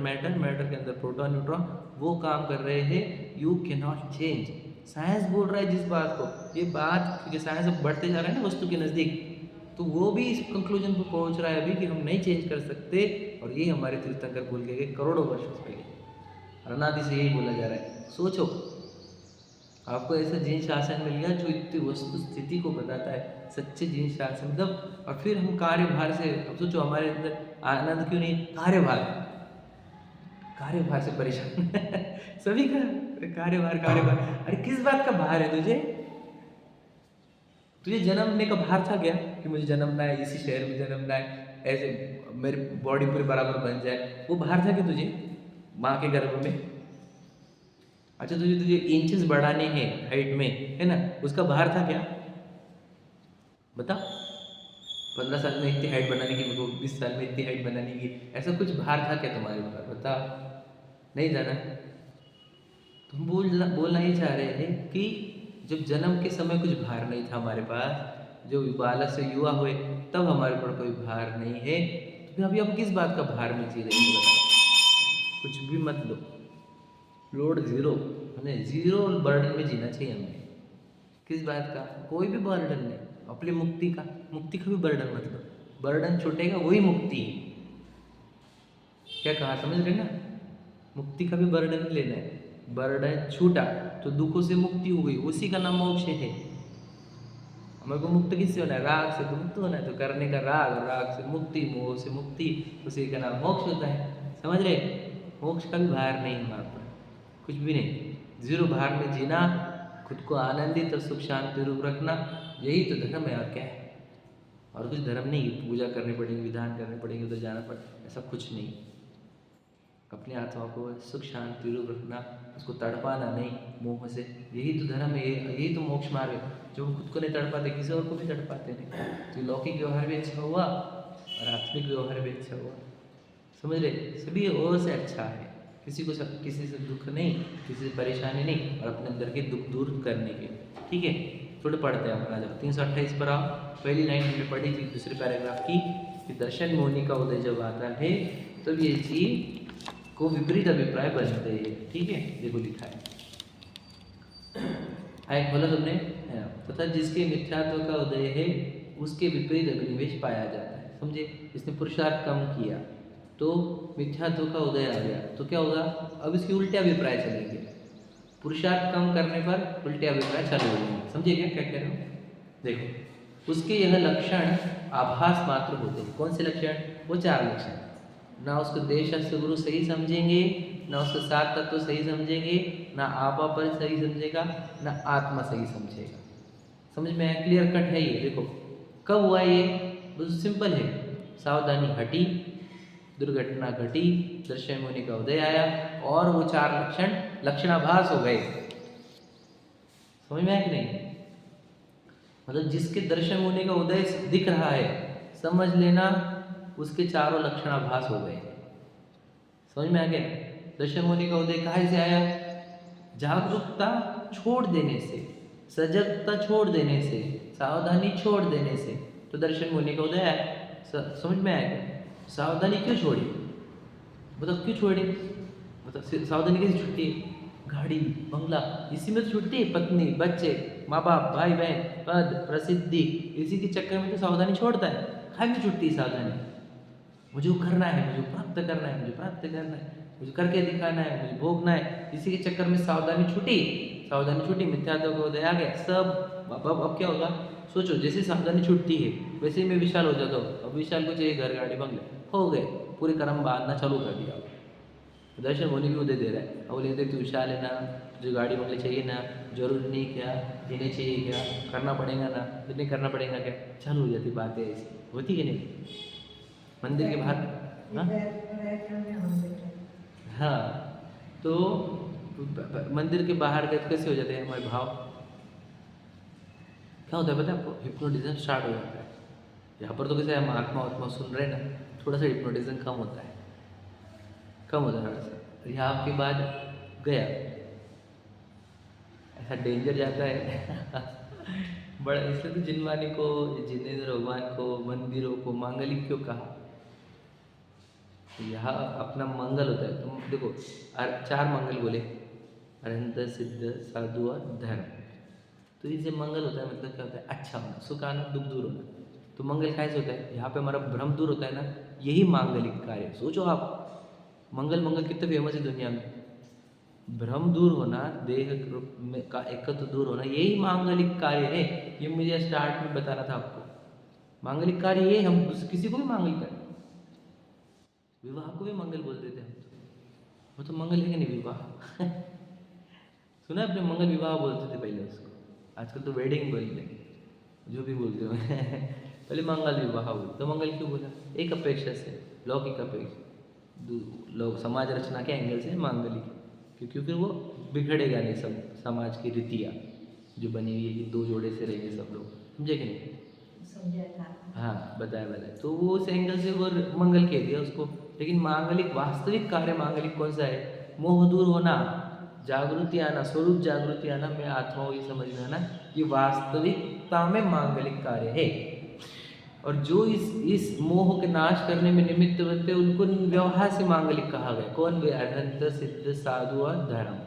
A: के अंदर प्रोटॉन न्यूट्रॉन वो काम कर रहे हैं, you can not change. Science बोल रहा है जिस बात को, ये बात क्योंकि साइंस अब बढ़ते जा रहा है ना वस्तु के नज़दीक, तो वो भी इस कंक्लूजन पर पहुंच रहा है अभी कि हम नहीं चेंज कर सकते। और ये हमारे तीर्थंकर भूल गए करोड़ों वर्षों पहले, अनादि से यही बोला जा रहा है। सोचो आपको ऐसा जीन शासन मिल गया जो इतनी वस्तु स्थिति को बताता है, सच्चे जीन शासन मतलब। और फिर हम कार्यभार से, अब सोचो हमारे अंदर आनंद क्यों नहीं, कार्यभार से परेशान। सभी का कार्यभार। अरे किस बात का भार है तुझे, तुझे जन्मने का भार था क्या कि मुझे जन्मना है, इसी शहर में जन्मना है, ऐसे मेरी बॉडी पूरी बराबर बन जाए, वो भार था कि तुझे माँ के गर्भ में। अच्छा तुझे इंचेस बढ़ाने हैं हाइट में, है ना, उसका भार था क्या बता। 15 साल में इतनी हाइट बनाने की, मेरे को 20 साल में इतनी हाइट बनाने की, ऐसा कुछ भार था क्या तुम्हारे ऊपर बता, नहीं था ना। तुम बोलना ही चाह रहे हैं कि जब जन्म के समय कुछ भार नहीं था हमारे पास, जो बालक से युवा हुए तब हमारे ऊपर कोई भार नहीं है, तो फिर अभी हम किस बात का भार में जी रहे हैं। कुछ भी मत लो, लोड जीरो, हमें जीरो बर्डन में जीना चाहिए हमें। किस बात का, कोई भी बर्डन नहीं, अपनी मुक्ति का भी बर्डन मत लो, बर्डन छूटेगा वही मुक्ति है। क्या कहा समझ रहे ना, मुक्ति का भी बर्डन नहीं लेना है, बर्डन छूटा तो दुखों से मुक्ति हो गई, उसी का नाम मोक्ष है। हमारे को मुक्त किससे होना है, राग से तो मुक्त होना है, तो करने का राग से मुक्ति, मोह से मुक्ति, उसी का नाम मोक्ष होता है। समझ रहे, मोक्ष का भी भार नहीं हमारे पर, कुछ भी नहीं, जीरो भार में जीना, खुद को आनंदित और सुख शांति रूप रखना, यही तो धर्म है। और क्या है, और कुछ धर्म नहीं, पूजा करनी पड़ेगी, विधान करने पड़ेंगे, तो जाना पड़े, ऐसा कुछ नहीं। अपने आत्मा को सुख शांति रूप रखना, उसको तड़पाना नहीं मोह से, यही तो धर्म है, यही तो मोक्ष मार्ग है। जो खुद को नहीं तड़पाते किसी और को भी तड़पाते नहीं, तो लौकिक व्यवहार भी अच्छा हुआ और आत्मिक व्यवहार भी अच्छा हुआ। समझ रहे, सभी और से अच्छा है, किसी से दुख नहीं, किसी से परेशानी नहीं, और अपने अंदर के दुख दूर करने के। ठीक है, थोड़े पढ़ते हैं अपना। जाओ 328 पर आओ, पहली लाइन हमने पढ़ी थी दूसरे पैराग्राफ की, कि दर्शन मोहिनी का उदय जब आता है तब ये जीव को विपरीत अभिप्राय बनते हैं। ठीक है, देखो लिखा है, बोला तुमने, तथा जिसके मिथ्यात्व का उदय है उसके विपरीत अभिनिवेश पाया जाता है। समझे, इसने पुरुषार्थ कम किया तो मिथ्यात्व का उदय आ गया, तो क्या होगा, अब इसके उल्टे अभिप्राय चलेंगे, पुरुषार्थ कम करने पर उल्टे अभिप्राय चालू हो जाएंगे। समझिए क्या कह रहा हूँ, देखो उसके यह लक्षण आभास मात्र होते हैं। कौन से लक्षण, वो 4 लक्षण, ना उसको देश से गुरु सही समझेंगे, ना उसको 7 तत्व सही समझेंगे, ना आपा पर सही समझेगा, ना आत्मा सही समझेगा। समझ में क्लियर कट है ये, देखो कब हुआ ये? बहुत सिंपल है, सावधानी हटी, दुर्घटना घटी, दृश्य मुनि का उदय आया और वो चार लक्षण लक्षणाभास हो गए। समझ में आया कि नहीं? मतलब जिसके दर्शन मुनि का उदय दिख रहा है, समझ लेना उसके चारों लक्षणाभास हो गए। समझ में आ गया? दर्शन मुनि का उदय कहाँ से आया? जागरूकता छोड़ देने से, सजगता छोड़ देने से, सावधानी छोड़ देने से, तो दर्शन मुनि का उदय आया। समझ में आएगा? सावधानी क्यों छोड़ी? मतलब क्यों छोड़ी? मतलब सावधानी कैसे छुट्टी है? गाड़ी बंगला इसी में तो छुट्टी है, पत्नी बच्चे माँ बाप भाई बहन पद प्रसिद्धि, इसी के चक्कर में तो सावधानी छोड़ता है। खाए क्यों छुट्टी सावधानी? मुझे वो करना है, मुझे प्राप्त करना है, मुझे प्राप्त करना है, मुझे करके दिखाना है, मुझे भोगना है, इसी के चक्कर में सावधानी छूटी। सावधानी छूटी, मिथ्यात्व को उदय आ गया सब। अब क्या होगा? सोचो, जैसे सावधानी छूटती है वैसे ही मैं विशाल हो जाता हूँ। अब विशाल को चाहिए घर गाड़ी बंगले, हो गए, पूरे कर्म बांधना चालू कर दिया। दर्शन मुनि भी उदय दे रहा है। अब बोले तू विशाल है ना, तुझे गाड़ी बंगले चाहिए ना, जरूरी नहीं क्या, जीने चाहिए क्या, करना पड़ेगा ना, तो नहीं करना पड़ेगा क्या, चालू हो जाती बातें ऐसी। होती कि नहीं? मंदिर के बाहर हाँ, तो मंदिर के बाहर गए कैसे हो जाते हैं हमारे भाव? क्या होता है पता है आपको? हिप्नोटिज्म स्टार्ट हो जाता है। यहाँ पर तो कैसे हम आत्मा आत्मा सुन रहे हैं ना, थोड़ा सा हिप्नोटिज्म कम होता है, कम होता है थोड़ा सा। यहाँ के बाद गया, ऐसा डेंजर जाता है बड़ा। इसलिए तो जिनवानी को, जिनेंद्र भगवान को, मंदिरों को मांगलिक क्यों कहा? यहाँ अपना मंगल होता है। तुम देखो, चार मंगल बोले, अरहंत सिद्ध साधु और धर्म। तो इससे मंगल होता है मतलब क्या होता है? अच्छा होना, सुख आना, दुख दूर होना। तो मंगल कैसे होता है? यहाँ पे हमारा भ्रम दूर होता है ना, यही मांगलिक कार्य। सोचो आप, मंगल मंगल कितने फेमस है दुनिया में। भ्रम दूर होना, देह का एकत्व दूर होना, यही मांगलिक कार्य है। ये मुझे स्टार्ट में बताना था आपको। मांगलिक कार्य ये, हम किसी को भी मांगलिक कार्य, विवाह को भी मंगल बोल देते हैं। वो तो मंगल है कि नहीं विवाह सुना अपने मंगल विवाह बोलते थे पहले उसको, आजकल तो वेडिंग बोलते हैं, जो भी बोलते हो पहले मंगल विवाह बोलते। तो मंगल क्यों बोला? एक अपेक्षा से, लौकिक अपेक्षा, लोग समाज रचना के एंगल से मांगलिक, क्योंकि फिर वो बिगड़ेगा नहीं सब समाज की रीतियाँ जो बनी हुई है कि दो जोड़े से रहेंगे सब लोग। समझे कि नहीं? हाँ, बताया। तो वो उस एंगल से वो मंगल कह दिया उसको। लेकिन मांगलिक, वास्तविक कार्य मांगलिक कौन सा है? मोह दूर होना, जागृति आना, स्वरूप जागृति आना, मैं आत्मा हूँ ये समझना ना, ये वास्तविकता में मांगलिक कार्य है। और जो इस मोह के नाश करने में निमित्त बनते उनको व्यवहार से मांगलिक कहा गया। कौन? अरहंत सिद्ध साधु और धर्म,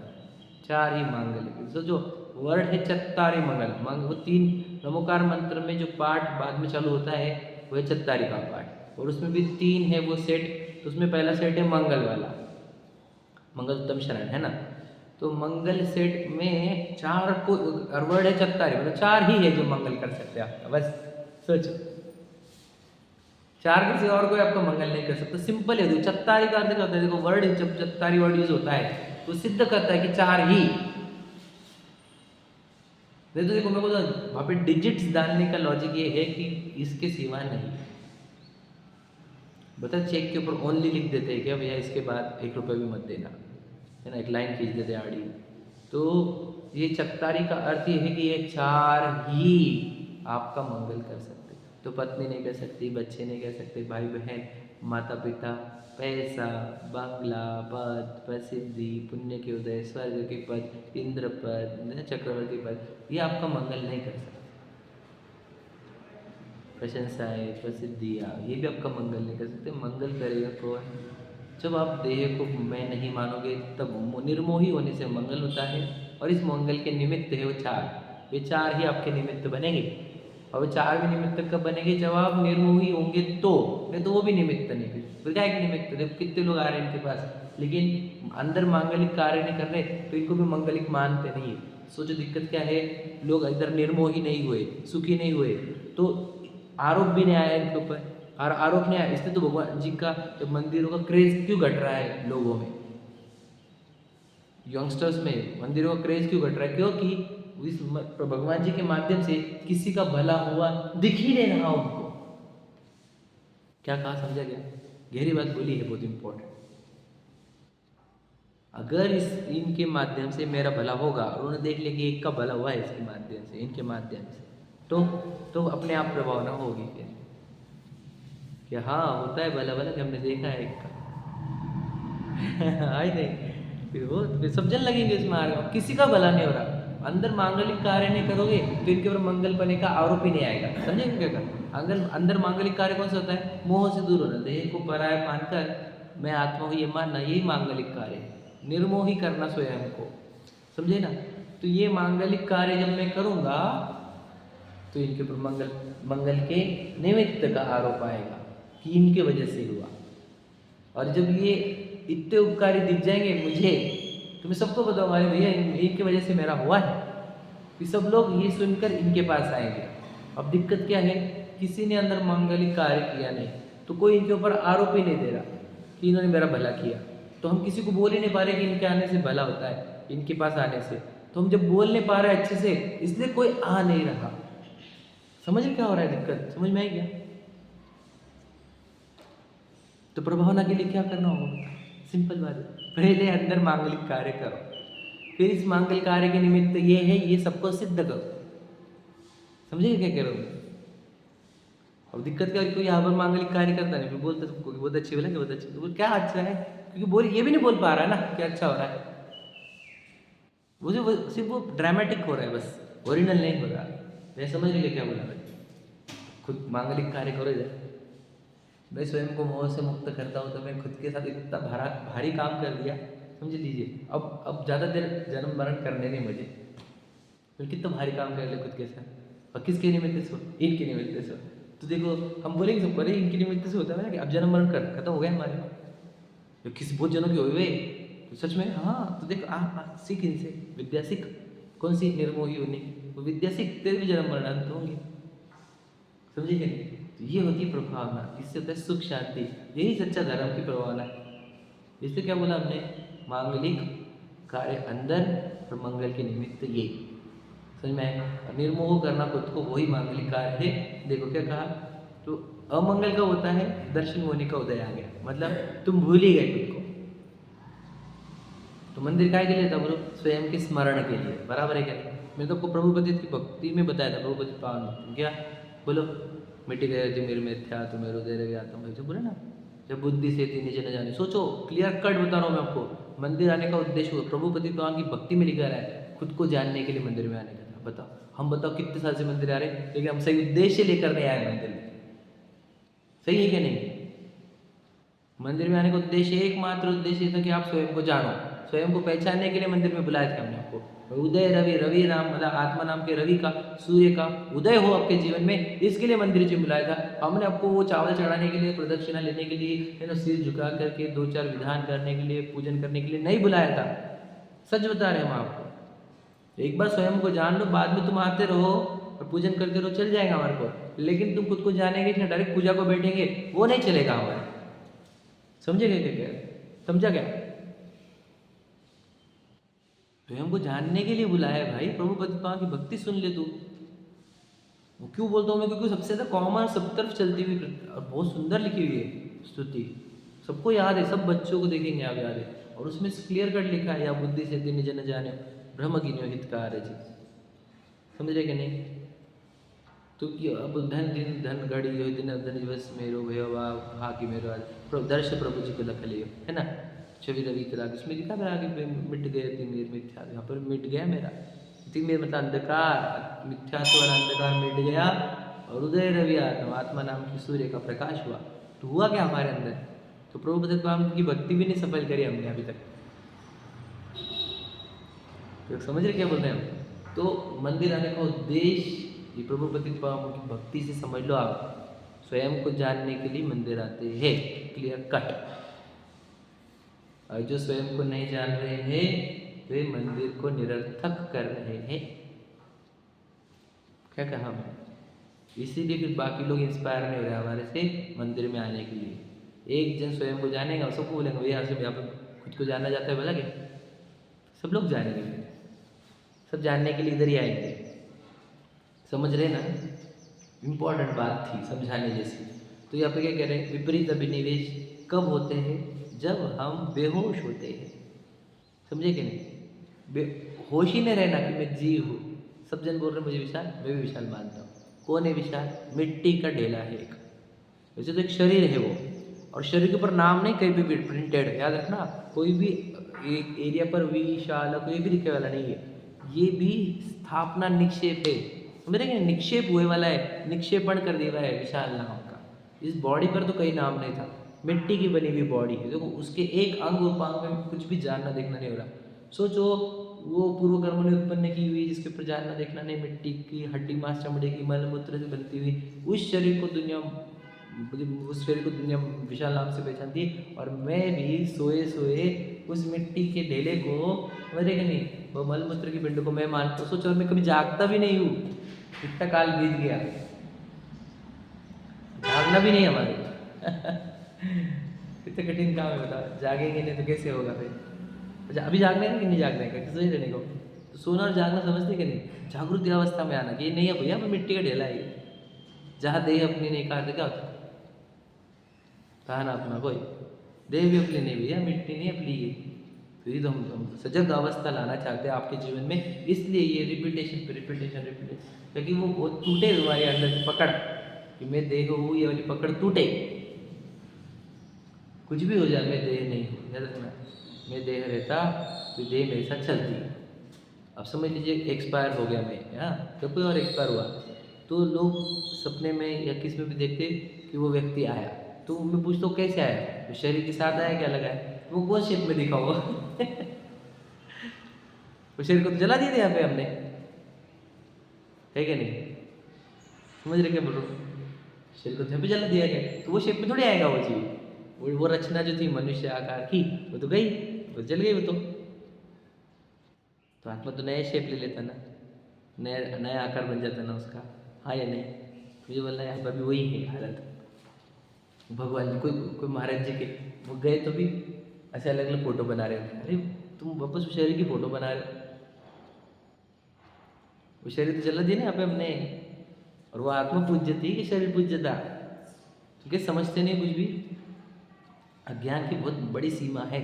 A: चार ही मांगलिक। तो जो वर्ड है चत्तारी मंगल, वो तीन नमोकार मंत्र में जो पाठ बाद में चालू होता है वो है चत्तारी का पाठ, और उसमें भी तीन है वो सेट। तो उसमें पहला सेट है मंगल वाला, मंगल उत्तम शरण है ना। तो मंगल सेट में चार को, और वर्ड है चत्तारी, मतलब चार ही है जो मंगल कर सकते हैं आपका। बस सोचो, चार किसी और कोई आपका मंगल नहीं कर सकता। सिंपल है। चत्तारी का अर्थ क्या होता है? देखो, वर्ड जब चत्तारी वर्ड यूज होता है तो सिद्ध करता है कि चार ही। नहीं तो देखो, मेरे को तो वहाँ पे डिजिट्स डालने का लॉजिक ये है कि इसके सिवा नहीं। बता, चेक के ऊपर ओनली लिख देते हैं क्या भैया, इसके बाद 1 रुपये भी मत देना, है ना, एक लाइन खींच देते आड़ी। तो ये चत्तारी का अर्थ ये है कि ये चार ही आपका मंगल कर सकते। तो पत्नी नहीं कर सकती, बच्चे नहीं कर सकते, भाई बहन, माता पिता, पैसा, बंगला, पद, प्रसिद्धि, पुण्य के उदय, स्वर्ग के पद, इंद्र पद, चक्रवर्ती पद, ये आपका मंगल नहीं कर सकते। प्रशंसाएँ, प्रसिद्धियाँ, ये भी आपका मंगल नहीं कर सकते। मंगल करेगा कौन? जब आप देह को मैं नहीं मानोगे, तब निर्मोही होने से मंगल होता है। और इस मंगल के निमित्त है वो चार, ये चार ही आपके निमित्त बनेंगे। और वो चार भी निमित्त कब बनेंगे? जब आप निर्मोही होंगे तो, नहीं तो वो भी निमित्त नहीं। फिर क्या है कि निमित्त? देखो कितने लोग आ रहे हैं इनके पास, लेकिन अंदर मांगलिक कार्य नहीं कर रहे, तो इनको भी मंगलिक मानते नहीं है। सोचो दिक्कत क्या है, लोग इधर निर्मोही नहीं हुए, सुखी नहीं हुए, तो आरोप भी नहीं आया इनके ऊपर। और आरोप नहीं आया इसलिए तो भगवान जी का मंदिरों का क्रेज क्यों घट रहा है लोगों में, यंगस्टर्स में मंदिरों का क्रेज क्यों घट रहा है? क्योंकि इस भगवान जी के माध्यम से किसी का भला हुआ दिख ही नहीं रहा उनको। क्या कहा, समझा गया? गहरी बात बोली है, बहुत इंपॉर्टेंट। अगर इनके माध्यम से मेरा भला होगा और उन्होंने देख लिया कि एक का भला हुआ है इसके माध्यम से, इनके माध्यम से, तो अपने आप प्रभावना होगी फिर कि हाँ होता है भला भला, कि हमने देखा है एक का आई नहीं, फिर सब जन लगेंगे इस मार्ग में। किसी का भला नहीं हो रहा, अंदर मांगलिक कार्य नहीं करोगे तो इनके ऊपर मंगल पने का आरोप ही नहीं आएगा। समझेंगे क्या कर? अंदर मांगलिक कार्य कौन सा होता है? मोह से दूर होना, देह को पराया मानकर मैं आत्मा हूँ ये मानना, यही मांगलिक कार्य है। निर्मोही करना स्वयं को, समझे ना? तो ये मांगलिक कार्य जब मैं करूँगा तो इनके ऊपर मंगल के निमित्त का आरोप आएगा कि इनके वजह से हुआ। और जब ये इतने उपकारी दिख जाएंगे मुझे, तो मैं सबको बताऊंगा अरे भैया इनकी वजह से मेरा हुआ है, कि सब लोग ये सुनकर इनके पास आएंगे। अब दिक्कत क्या है, किसी ने अंदर मांगलिक कार्य किया नहीं, तो कोई इनके ऊपर आरोप ही नहीं दे रहा कि इन्होंने मेरा भला किया। तो हम किसी को बोल ही नहीं पा रहे कि इनके आने से भला होता है, इनके पास आने से। तो हम जब बोल नहीं पा रहे अच्छे से, इसलिए कोई आ नहीं रहा। समझ क्या हो रहा है दिक्कत? समझ में आई क्या? तो प्रभावना के लिए क्या करना होगा? सिंपल बात है, पहले अंदर मांगलिक कार्य करो, फिर इस मांगल कार्य के निमित्त ये है ये सबको सिद्ध करो। समझिए क्या कह रहा हूँ? अब दिक्कत क्या, कोई यहाँ पर मांगलिक कार्य करता नहीं, फिर बोलता सबको कि बहुत अच्छी बोला, कि बहुत अच्छी, तो क्या अच्छा है? क्योंकि बोल ये भी नहीं बोल पा रहा है ना क्या अच्छा हो रहा है, वो सिर्फ वो ड्रामेटिक हो रहा है बस, ओरिजिनल नहीं हो रहा। मैं समझ रही क्या बोला भाई? खुद मांगलिक कार्य करो इधर। मैं स्वयं को मोह से मुक्त करता हूँ, तो मैं खुद के साथ इतना भारी काम कर दिया, समझ लीजिए। अब ज़्यादा देर जन्म मरण करने नहीं मुझे, फिर कितना भारी काम कर ले खुद के साथ, और किसके निमित्त से? इनके निमित्त से। तो देखो हम बोलेंगे सबको अरे इनके निमित्त से होता है ना, कि अब जन्म मरण कर खत्म हो गया हमारे, तो किसी बहुत जनों के हुए तो सच में हाँ। तो देख सीख इनसे, विद्या सीख। कौन सी? निर्मोही होने, वो विद्या सीख, तेरे भी जन्म मरण अंत होंगे। समझे क्या? तो ये होती प्रभावना, इससे होता है सुख शांति, यही सच्चा धर्म की प्रभावना है। इससे क्या बोला हमने? मांगलिक कार्य अंदर और मंगल के निमित्त ये, समझ में आए? निर्मोह करना खुद को, वही मांगलिक कार्य है। देखो क्या कहा, तो अमंगल का होता है दर्शन होने का उदय आ गया, मतलब तुम भूल ही गए खुद को। तो मंदिर काय के लिए था बोलो? स्वयं के स्मरण के लिए, बराबर है क्या? मैंने तो आपको प्रभुपति की भक्ति में बताया था, प्रभुपति पावन भक्ति क्या बोलो? मिट गए तिमिर मिथ्या तुम्हें हृदय रवि आत्म, जो बोले ना, जब बुद्धि से थी निज न जाने। सोचो, क्लियर कट बता रहा हूँ मैं आपको। मंदिर आने का उद्देश्य प्रभुपति पावन की भक्ति में लिखा रहा है, खुद को जानने के लिए मंदिर में आने का था। बताओ, हम बताओ कितने साल से मंदिर आ रहे, लेकिन हम सही उद्देश्य लेकर नहीं आए मंदिर में। सही है क्या नहीं? मंदिर में आने का उद्देश्य, एकमात्र उद्देश्य था कि आप स्वयं को जानो, स्वयं को पहचानने के लिए मंदिर में बुलाया था हमने आपको। उदय रवि, रवि नाम मतलब आत्मा नाम के रवि का, सूर्य का उदय हो आपके जीवन में, इसके लिए मंदिर से बुलाया था हमने आपको। वो चावल चढ़ाने के लिए, प्रदक्षिणा लेने के लिए, है ना, सिर झुका करके 2-4 विधान करने के लिए, पूजन करने के लिए नहीं बुलाया था। सच बता रहे हैं हम आपको। एक बार स्वयं को जान लो, बाद में तुम आते रहो और पूजन करते रहो, चल जाएगा हमारे को। लेकिन तुम खुद को जानेंगे, इतना डायरेक्ट पूजा को बैठेंगे, वो नहीं चलेगा हमारे। समझे क्या? समझा क्या? तो हमको जानने के लिए बुलाया है भाई। प्रभु पतिपावन की भक्ति सुन ले तू। वो क्यों बोलता हूँ मैं? क्योंकि सबसे ज़्यादा कॉमन, सब तरफ चलती हुई और बहुत सुंदर लिखी हुई है स्तुति, सबको याद है, सब बच्चों को देखेंगे आप याद है। और उसमें क्लियर कट लिखा है, या बुद्धि से दिन जन जाने ब्रह्म गिन्यो हितकार जी। समझ रहे कि नहीं? तो अब धन दिन धन घड़ी हो, दिन धन दिवस मेरो भयो भा की मेरो आज दर्श प्रभु जी को लख लियो, है ना। छवि रवि तलाक, इसमें लिखा मेरा आगे मिट गए तिमिर मिथ्या, यहाँ पर मिट गया मेरा तिमिर मतलब अंधकार, मिथ्यात्व और अंधकार मिट गया, और उदय रवि आत्मा, आत्मा नाम की सूर्य का प्रकाश हुआ। तो हुआ क्या हमारे अंदर? तो प्रभु पतिपावन की भक्ति भी नहीं सफल करी हमने अभी तक। तो समझ रहे क्या बोल रहे हैं हम? तो मंदिर आने का उद्देश्य ये प्रभु पतिपावन की भक्ति से समझ लो आप, स्वयं को जानने के लिए मंदिर आते हैं, क्लियर कट। और जो स्वयं को नहीं जान रहे हैं वे मंदिर को निरर्थक कर रहे हैं। क्या कहा मैं? इसीलिए फिर बाकी लोग इंस्पायर नहीं हो रहे हमारे से मंदिर में आने के लिए। एक जन स्वयं को जानेगा, सबको बोलेंगे यहाँ से यहाँ पर खुद को जानना जाता है, बोला क्या? सब लोग जानेंगे। सब जानने के लिए इधर ही आएंगे। समझ रहे ना, इम्पोर्टेंट बात थी समझाने जैसी। तो यहाँ पे क्या कह रहे हैं, विपरीत अभिनिवेश कब होते हैं, जब हम बेहोश होते हैं। समझे कि नहीं, होश ही नहीं रहना कि मैं जीव हूँ। सब जन बोल रहे मुझे विशाल, मैं भी विशाल मानता हूँ। कौन है विशाल? मिट्टी का ढेला है एक। वैसे तो एक शरीर है वो, और शरीर के ऊपर नाम नहीं कहीं भी प्रिंटेड है, याद रखना। कोई भी एक एरिया पर विशाल कोई भी दिखने वाला नहीं है, ये भी स्थापना निक्षेप है। समझे कि निक्षेप हुए वाला है, निक्षेपण कर दिया है विशाल नाम का। इस बॉडी पर तो कहीं नाम नहीं था, मिट्टी की बनी हुई बॉडी है। देखो उसके एक अंग उपांग में कुछ भी जानना देखना नहीं हो रहा। सोचो वो पूर्व कर्म ने उत्पन्न की हुई, जिसके ऊपर जानना देखना नहीं, मिट्टी की हड्डी मांस चमड़े की मल मूत्र से बनती हुई उस शरीर को दुनिया, उस शरीर को दुनिया विशाल नाम से पहचानती है। और मैं भी सोए सोए उस मिट्टी के ढेले को, समझे कि नहीं, वो मल मूत्र की पिंड को मैं मानता हूँ। सोचो, और मैं कभी जागता भी नहीं हूँ, इतना काल बीत गया, जागना भी नहीं हमारे कितने कठिन काम है बताओ, जागेंगे नहीं तो कैसे होगा फिर। अच्छा, अभी जागने का कि नहीं जागने का, किसी रहने को। तो सोना और जागना समझते कि नहीं, जागृत अवस्था में आना कि ये नहीं है भैया, मैं मिट्टी का ढेला है, जहाँ देह अपनी नहीं काटते क्या होता, कहा ना अपना कोई, देह भी अपनी नहीं भैया, मिट्टी नहीं अपनी है। फिर तो हम सजग अवस्था लाना चाहते हैं आपके जीवन में, इसलिए ये रिपीटेशन पे रिपीटेशन रिपीटेशन, ताकि वो टूटे हमारे अंदर की पकड़ कि मैं देह हूँ, ये वाली पकड़ टूटे। कुछ भी हो जाए मैं देह नहीं हूँ, याद रखना। मैं देह रहता तो देह मेरे साथ चलती। अब समझ लीजिए एक्सपायर हो गया मैं, हाँ, जब कोई और एक्सपायर हुआ तो लोग सपने में या किस में भी देखते कि वो व्यक्ति आया, तो मैं पूछता हूँ कैसे आया, तो शरीर के साथ आया क्या लगा है, वो कौन शेप में दिखा होगा वो शरीर को तो जला दिया था यहाँ पे हमने, है क्या नहीं, समझ रहे क्या बोल रहा हूँ, शरीर को यहाँ पे जला दिया गया, तो वो शेप में थोड़ी आएगा वो चीज़। वो रचना जो थी मनुष्य आकार की, वो तो गई, वो जल गई वो तो आत्मा तो नया शेप ले लेता ना, नया नया आकार बन जाता ना उसका, हाँ या नहीं। मुझे बोलना यहाँ पर भी वही है हालत। भगवान जी कोई महाराज जी के वो गए तो भी ऐसे अलग अलग फोटो बना रहे होते, अरे तुम वापस उस शरीर की फोटो बना रहे हो, वो शरीर तो जला दिया ना यहाँ पे हमने, और वो आत्मा पूज्य थी कि शरीर पूज्य था, क्योंकि समझते नहीं कुछ भी। अज्ञान की बहुत बड़ी सीमा है,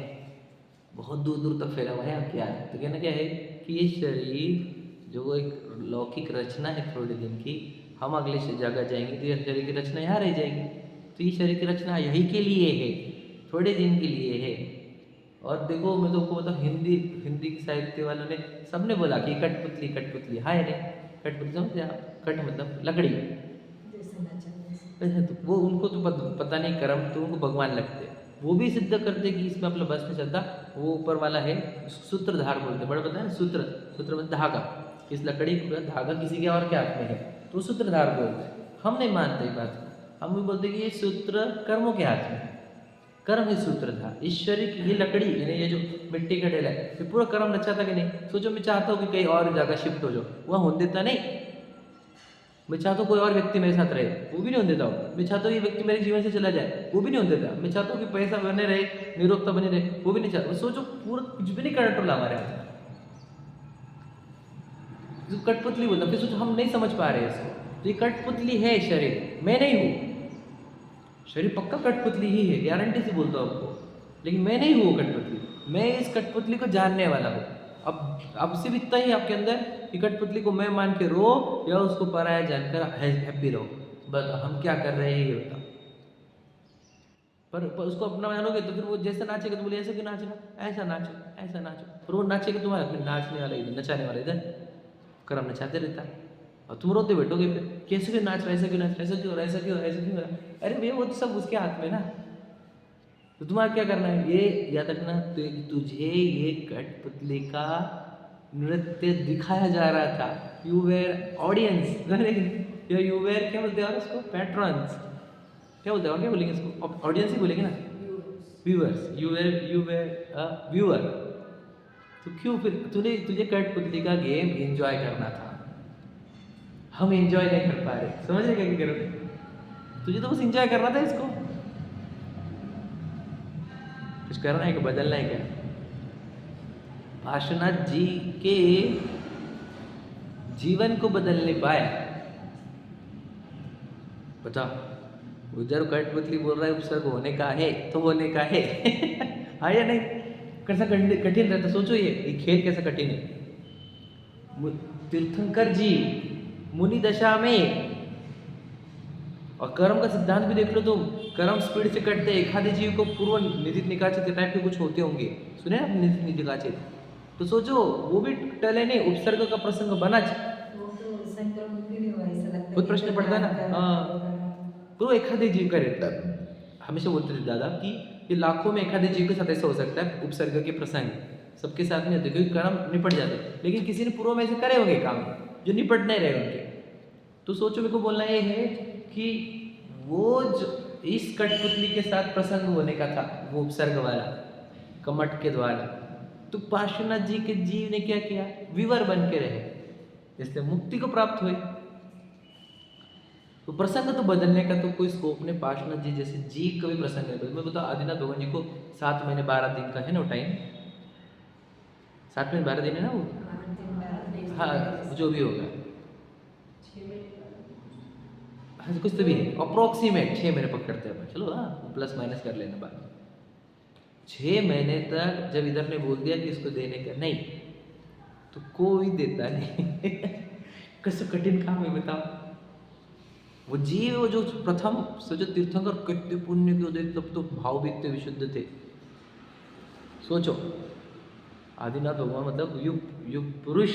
A: बहुत दूर दूर तक फैला हुआ है अज्ञान। तो कहना क्या है कि ये शरीर जो एक लौकिक रचना है थोड़े दिन की, हम अगले जगह जाएंगे तो ये शरीर की रचना यहाँ रह जाएगी। तो ये शरीर की रचना यही के लिए है, थोड़े दिन के लिए है। और देखो मैं तो आपको बताऊँ, हिंदी साहित्य वालों ने सबने बोला कि कठपुतली, हाँ या नहीं, कठपुतली समझते आप, कठ मतलब लकड़ी, तो वो उनको तो पता नहीं कर्म, तो उनको भगवान लगते, वो भी सिद्ध करते कि इसमें अपना बस नहीं चलता। वो ऊपर वाला है, सूत्रधार बोलते, बड़ा पता है ना, सूत्र मतलब धागा, इस लकड़ी का धागा किसी के और के हाथ में है, तो सूत्रधार बोलते हैं। हम नहीं मानते इस बात को, हम भी बोलते कि ये सूत्र कर्मों के हाथ में, कर्म ही सूत्रधार। इस शरीर की ये लकड़ी, ये जो मिट्टी का ढेला है, ये पूरा कर्म रचा था कि नहीं। सोचो मैं चाहता हूँ कि कहीं और जगह शिफ्ट हो जाओ, वहाँ होने देता नहीं। मैं चाहता हूँ कोई और व्यक्ति मेरे साथ रहे, वो भी नहीं होने देता हूँ। मैं चाहता हूँ ये व्यक्ति मेरे जीवन से चला जाए, वो भी नहीं होने देता। मैं चाहता हूँ कि पैसा बने रहे, निरोगता बनी रहे, वो भी नहीं चाहता। सोचो पूरा कुछ भी नहीं कंट्रोल हमारे हाथ में, कठपुतली बोलता। फिर सोचो हम नहीं समझ पा रहे इसको, तो ये कठपुतली है शरीर, मैं नहीं हूँ। शरीर पक्का कठपुतली ही है, गारंटी से बोलता हूँ आपको, लेकिन मैं नहीं हूँ कठपुतली। मैं इस कठपुतली को जानने वाला हूँ। अब सिर्फ इतना ही आपके अंदर कि कठपुतली को मैं मान के रो या उसको पराया जानकर हैप्पी रहो, बस हम क्या कर रहे हैं ये बताओ। पर उसको अपना मानोगे तो फिर वो जैसे नाचेगा तो बोले ऐसे क्यों नाचना, ऐसा नाचो ऐसा नाचो, और वो नाचेगा तुम्हारा, फिर नाचने वाला इधर, नचाने वाला इधर, कर्म नचाते रहता है। और तुम रोते बैठोगे फिर, कैसे क्यों नाच रहा है, ऐसा क्यों नाच रहा है, ऐसा क्यों ऐसा क्यों ऐसा क्यों रहा। अरे भैया वो तो सब उसके हाथ में ना, तो तुम्हारा क्या करना है, ये याद रखना। तो तुझे ये कठपुतली का नृत्य दिखाया जा रहा था, you were audience, you were क्या बोलते हैं और उसको, पैट्रॉन्स क्या बोलते हैं, और क्या बोलेंगे इसको, ऑडियंस ही बोलेंगे ना, व्यूअर्स, यू वेर व्यूअर। तो क्यों फिर तुझे कठपुतली का गेम एंजॉय करना था, हम एंजॉय नहीं कर पा रहे। समझ रहे क्या करोगे, तुझे तो बस एंजॉय करना था इसको, कुछ करना है कि बदलना है क्या। पार्श्वनाथ जी के जीवन को बदल नहीं पाया। बता, उधर कठपुतली बोल रहा है उपसर्ग होने का है तो होने का है हाँ या नहीं? कैसा कठिन रहता, सोचो ये खेल कैसा कठिन है। तीर्थंकर जी मुनि दशा में, और कर्म का सिद्धांत भी देख लो तुम, कर्म स्पीड से कटते, एक आधे जीव को पूर्व निधित निकाचित टाइप के कुछ होते होंगे, सुने ना निधित निकाचित, तो सोचो वो भी टले नहीं, उपसर्ग का प्रसंग बना। बहुत प्रश्न पड़ता है ना। हाँ, तो एक आधे जीव का रहता है। हमेशा बोलते थे दादा कि ये लाखों में एक आधे जीव के साथ ऐसा हो सकता है उपसर्ग के प्रसंग, सबके साथ नहीं होते क्योंकि कर्म निपट जाते, लेकिन किसी ने पूर्व में ऐसे करे होंगे काम जो निपट नहीं रहे उनके। तो सोचो, मेरे को बोलना ये है कि वो जो इस कठपुतली के साथ प्रसंग होने का था, वो उपसर्ग वाला कमट के द्वारा, तो पार्श्वनाथ जी के जीव ने क्या किया, विवर बन के रहे, इसलिए मुक्ति को प्राप्त हुए। तो प्रसंग तो बदलने का तो कोई स्कोप नहीं। पार्श्वनाथ जी जैसे जीव का भी प्रसंग है। मैं बताऊँ, आदिनाथ भगवान जी को 7 महीने 12 दिन का है ना वो टाइम, 7 महीने 12 दिन है ना वो, हाँ जो भी होगा, हाँ कुछ तो भी है, अप्रोक्सीमेट 6 महीने पकड़ते हैं अपन, चलो हाँ प्लस माइनस कर लेना बात। 6 महीने तक जब इधर ने बोल दिया कि इसको देने का नहीं, तो कोई देता नहीं कैसे कठिन काम है बताओ। वो जीव जो प्रथम सोचो तीर्थंकर कितने पुण्य के उदय, तब तो भाव भी इतने विशुद्ध थे। सोचो, आदिनाथ भगवान मतलब युग युग पुरुष,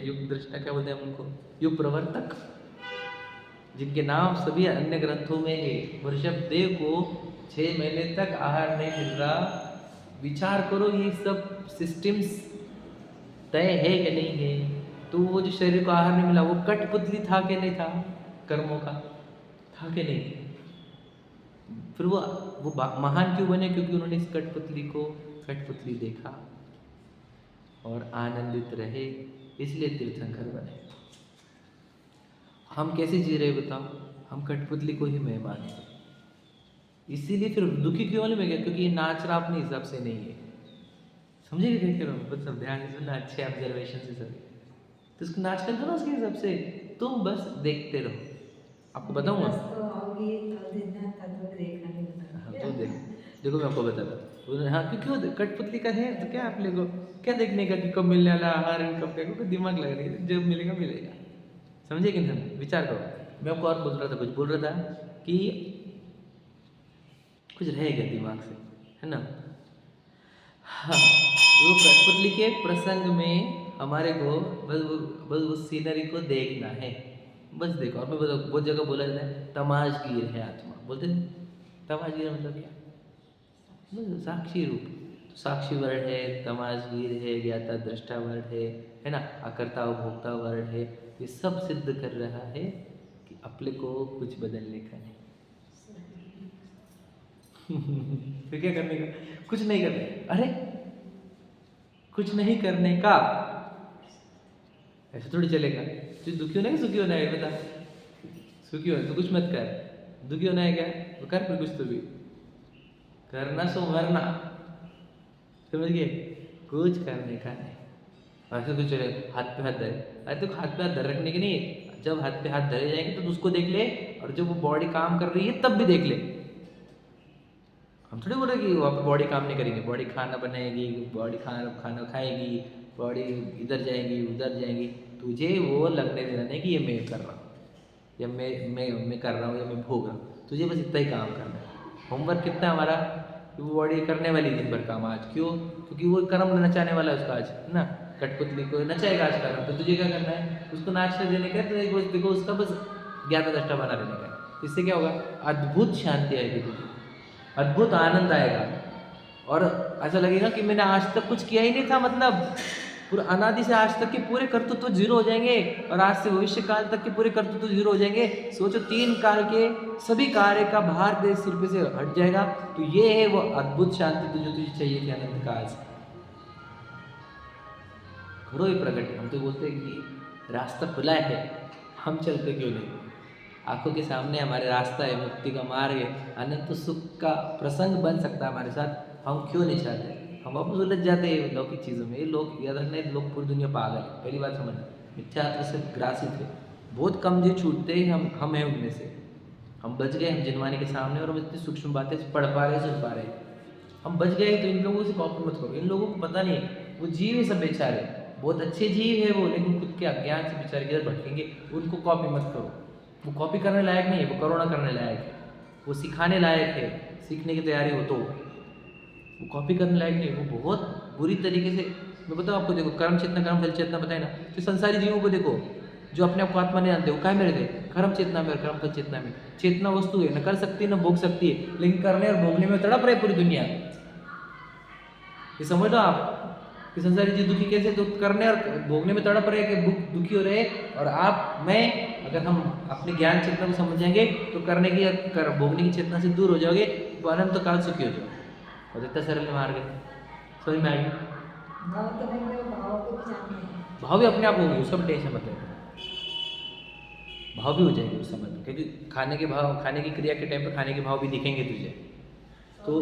A: युग दृष्टा क्या बोलते हैं उनको, युग प्रवर्तक, जिनके नाम सभी अन्य ग्रंथों में है। वृषभ देव को 6 महीने तक आहार नहीं मिल रहा, विचार करो ये सब सिस्टम्स तय है कि नहीं है। तो वो जो शरीर को आहार नहीं मिला, वो कठपुतली था कि नहीं था, कर्मों का था कि नहीं। फिर वो महान क्यों बने, क्योंकि उन्होंने इस कठपुतली देखा और आनंदित रहे, इसलिए तीर्थंकर बने। हम कैसे जी रहे बताओ, हम कठपुतली को ही मैं मानते, इसीलिए फिर दुखी क्यों नहीं मैं गया, क्योंकि ये नाच रहा अपने हिसाब से नहीं है। समझे क्या कह रहा हूँ, सब ध्यान से सुनना, अच्छे ऑब्जर्वेशन से सब, तो उसको नाच कर दो ना उसके हिसाब से, तुम बस देखते रहो। आपको बताऊंगा, तो देखो मैं आपको बताता, हाँ क्योंकि कठपुतली का है तो क्या आप लोगों क्या देखने का कि कब मिलने वाला आहार, कब क्या, दिमाग लगा रही है, जब मिलेगा मिलेगा। समझे कि नहीं, विचार करो। मैं आपको और बोल रहा था, कुछ बोल रहा था कि कुछ रहेगा दिमाग से, है ना। हाँ, वो कठपुतली के प्रसंग में हमारे को बस उस सीनरी को देखना है, बस देखो। और मैं बताऊँ, बहुत जगह बोला जाता है तमाशगीर है आत्मा, बोलते हैं तमाशगीर मतलब क्या, बस साक्षी रूप, तो साक्षी वर्ण है, तमाशगीर है, ज्ञाता दृष्टा वर्ण है ना, अकर्ता भोक्ता वर्ण है। ये सब सिद्ध कर रहा है कि अपने को कुछ बदलने का नहीं फिर क्या करने का, कुछ नहीं करने, अरे कुछ नहीं करने का, ऐसे थोड़ी चलेगा। तो दुखी होना है कि सुखी होना है, बता, सुखी होना तो कुछ मत कर, दुखी होना है क्या तो कर, फिर कुछ तो भी करना, सो मरना, समझ गए, कुछ करने का नहीं। ऐसे कुछ चले हाथ पे हाथ धरे, अरे तो हाथ पे हाथ धर रखने के नहीं, जब हाथ पे हाथ धरे जाएंगे तो उसको देख ले, और जब वो बॉडी काम कर रही है तब भी देख ले। हम थोड़ी बोल रहे कि वहाँ पे बॉडी काम नहीं करेंगे, बॉडी खाना बनाएगी, बॉडी खाना खाएगी, बॉडी इधर जाएंगी उधर जाएंगी, तुझे वो लगने देना नहीं कि ये मैं कर रहा हूँ, या मैं कर रहा हूँ, या मैं भोग रहा हूँ, तुझे बस इतना ही काम करना है। होमवर्क कितना है हमारा, वो बॉडी करने वाली दिन भर काम आज, क्यों, क्योंकि वो कर्म नचाने वाला है उसका आज, है ना, कठपुतली को नचाएगा आज कर्म, तो तुझे क्या करना है, उसको नाचने देने का, तो देखो उसका बस ज्ञाता दृष्टा बना देने का। इससे क्या होगा, अद्भुत शांति आएगी तुझे, अद्भुत आनंद आएगा, और ऐसा लगेगा कि मैंने आज तक कुछ किया ही नहीं था, मतलब पूरा अनादि से आज तक के पूरे कर्तृत्व जीरो हो जाएंगे, और आज से भविष्य काल तक के पूरे कर्तृत्व जीरो हो जाएंगे। सोचो 3 काल के सभी कार्य का भार तेरे सिर पे से हट जाएगा। तो ये है वो अद्भुत शांति जो तुझे चाहिए थी अनंत काल से। करो ये प्रकट। हम तो बोलते हैं कि रास्ता खुला है, हम चलते क्यों नहीं, आंखों के सामने हमारे रास्ता है, मुक्ति का मार्ग है, अनंत सुख का प्रसंग बन सकता है हमारे साथ, हम क्यों नहीं चाहते। हम वापस उलझ जाते हैं लौकिक चीज़ों में। ये लोग याद रखना, लोग पूरी दुनिया पागल है, पहली बात समझना। मिथ्यात्व से ग्रासित है। बहुत कम जो छूटते हैं हम हैं उनमें से। हम बच गए, हम जिनवानी के सामने, और हम इतनी सूक्ष्म बातें पढ़ पा रहे, सुन पा रहे। हम बच गए तो इन लोगों से कॉपी मत करो। इन लोगों को पता नहीं है, वो जीव है सब बेचारे, बहुत अच्छे जीव है वो, लेकिन खुद के अज्ञान से बेचारे किधर भटकेंगे। उनको कॉपी मत करो, वो कॉपी करने लायक नहीं है, वो करुणा करने लायक है, वो सिखाने लायक है। सीखने की तैयारी हो तो वो कॉपी करने लायक नहीं, वो बहुत बुरी तरीके से। मैं बताऊँ आपको, देखो कर्म चेतना कर्म फल चेतना बताए ना, तो संसारी जीवों को देखो जो अपने आप को आत्मा नहीं जानते, वो काय में रहते, कर्म चेतना में और कर्म फल चेतना में। चेतना वस्तु है, न कर सकती है न भोग सकती है, लेकिन करने और भोगने में तड़प रहे पूरी दुनिया। ये समझ लो आप कि संसारी जीव दुखी कैसे, तो करने और भोगने में तड़प रहे कि दुखी हो रहे। और आप मैं अगर हम अपने ज्ञान चेतना को समझेंगे तो करने की भोगने की चेतना से दूर हो जाओगे, तो अनंत काल सुखी हो जाओगे। और इतना सरल मार्ग है, समझ में आएगी। भाव भी अपने आप होंगे, उसका भी टेंशन मत लेना, भाव भी हो जाएंगे उस समय पे, क्योंकि खाने के भाव, खाने की क्रिया के टाइम पे खाने के भाव भी दिखेंगे तुझे। तो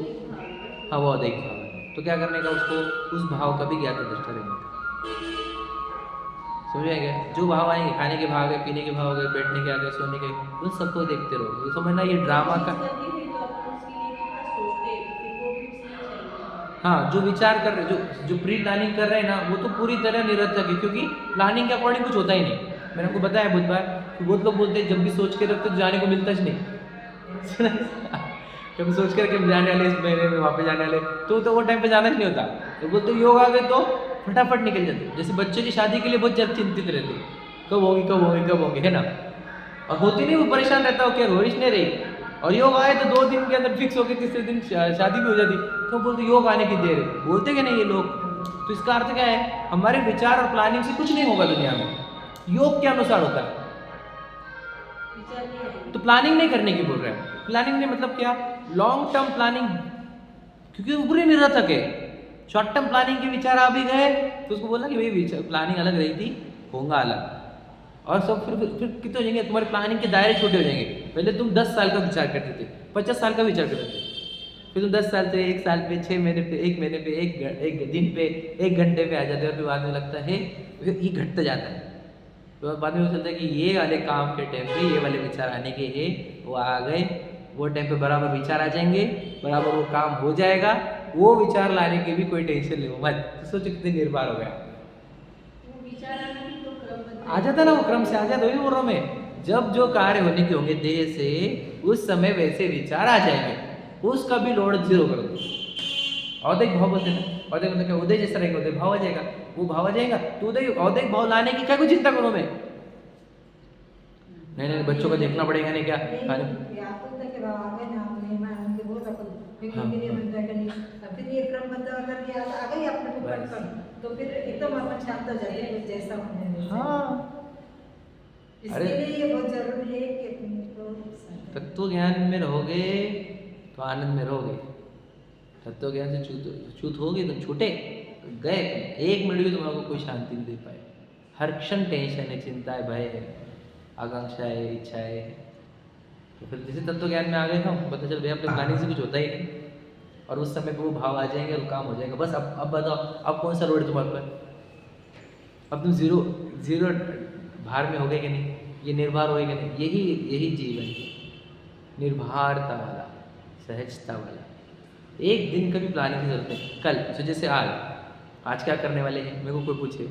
A: हाँ, वो अदैहिक भाव है। तो क्या करने का, उसको उस भाव का भी ज्ञात दृष्टा रहने का। समझ आएगा। जो भाव आएंगे, खाने के भाव है, पीने के भाव है, बैठने के आगे, सोने के, उन सबको देखते रहो। तो समझना ये ड्रामा का, हाँ, जो विचार कर रहे, जो प्री प्लानिंग कर रहे हैं ना, वो तो पूरी तरह निरर्थक है, क्योंकि प्लानिंग के अकॉर्डिंग कुछ होता ही नहीं। मैंने आपको बताया बहुत बार कि बहुत लोग बोलते हैं जब भी सोच के रखते तो जाने को मिलता ही नहीं। जब सोच कर के जाने वाले, इस महीने में वहाँ पे जाने वाले, तो वो टाइम पे जाना ही नहीं होता। तो बोलते योग आ गए तो फटाफट निकल जाते। जैसे बच्चों की शादी के लिए बहुत जल्द चिंतित रहते, कब होगी कब होगी कब होगी, है ना। और होती नहीं, वो परेशान रहता हो, क्या होश नहीं रही। और योग आए तो 2 दिन के अंदर फिक्स होकर तीसरे दिन शादी भी हो जाती। तो बोलते योग आने की देर है, बोलते कि नहीं ये लोग। तो इसका अर्थ क्या है, हमारे विचार और प्लानिंग से कुछ नहीं होगा दुनिया में, योग के अनुसार होता है। तो प्लानिंग नहीं करने की बोल रहे हैं। प्लानिंग नहीं मतलब क्या, लॉन्ग टर्म प्लानिंग, क्योंकि वो पूरी निरर्थक है। शॉर्ट टर्म प्लानिंग के विचार आ भी गए तो उसको बोलना कि भाई प्लानिंग अलग रही थी, होगा अलग, और सब फिर कितने हो जाएंगे, तुम्हारे प्लानिंग के दायरे छोटे हो जाएंगे। पहले तुम 10 साल का विचार करते थे, 50 साल का विचार करते थे, फिर तुम 10 साल से 1 साल पे, 6 महीने पे, 1 महीने पे, एक दिन पे, 1 घंटे पे आ जाते हैं। और फिर बाद में लगता है ये घटता जाता है। तो बाद में चलता है कि ये वाले काम के टाइम पे ये वाले विचार आने के हैं, वो आ गए, वो टाइम पे बराबर विचार आ जाएंगे, बराबर वो काम हो जाएगा। वो विचार लाने की भी कोई टेंशन नहीं हो मत। तो सोचो कितने निर्भर हो गया, आ जाता ना, वो क्रम से आ जाता। वही बोल रहा हूँ मैं, जब जो कार्य होने के होंगे देह से, उस समय वैसे विचार आ जाएंगे, उसका भी लोड 0 कर दो। औदैहिक भाव बोलते हैं, औदैहिक मतलब क्या, उदय जैसा रहेगा, उदय भाव आ जाएगा, वो भाव आ जाएगा। तो उदय औदैहिक भाव लाने की क्या कोई चिंता करो मैं, नहीं बच्चों को देखना पड़ेगा, नहीं क्या खाने।
B: तो फिर एकदम अपन शांत हो जाते हैं, जैसा होने।
A: हाँ,
B: इसके लिए ये बहुत जरूरी है कि अपने
A: तत्व ज्ञान में रहोगे तो आनंद में रहोगे। तत्व ज्ञान से छूत होगी तो छूटे गए, 1 मिनट भी तुम्हारा कोई शांति नहीं दे पाए। हर क्षण टेंशन है, चिंता है, भय है, आकांक्षा है, इच्छा है। तो फिर जैसे तत्व ज्ञान में आ गए हम, पता चल भैया अपने प्लानिंग से कुछ होता ही नहीं, और उस समय पे वो भाव आ जाएंगे और काम हो जाएगा। बस अब बताओ, अब कौन सा रोड है तुम्हारे पर, अब तुम जीरो भार में हो गए कि नहीं, ये निर्भर होए कि नहीं। यही जीवन है, निर्भरता वाला, सहजता वाला। एक दिन का भी प्लानिंग की जरूरत है। कल तो जैसे आज क्या करने वाले हैं, मेरे को कोई पूछे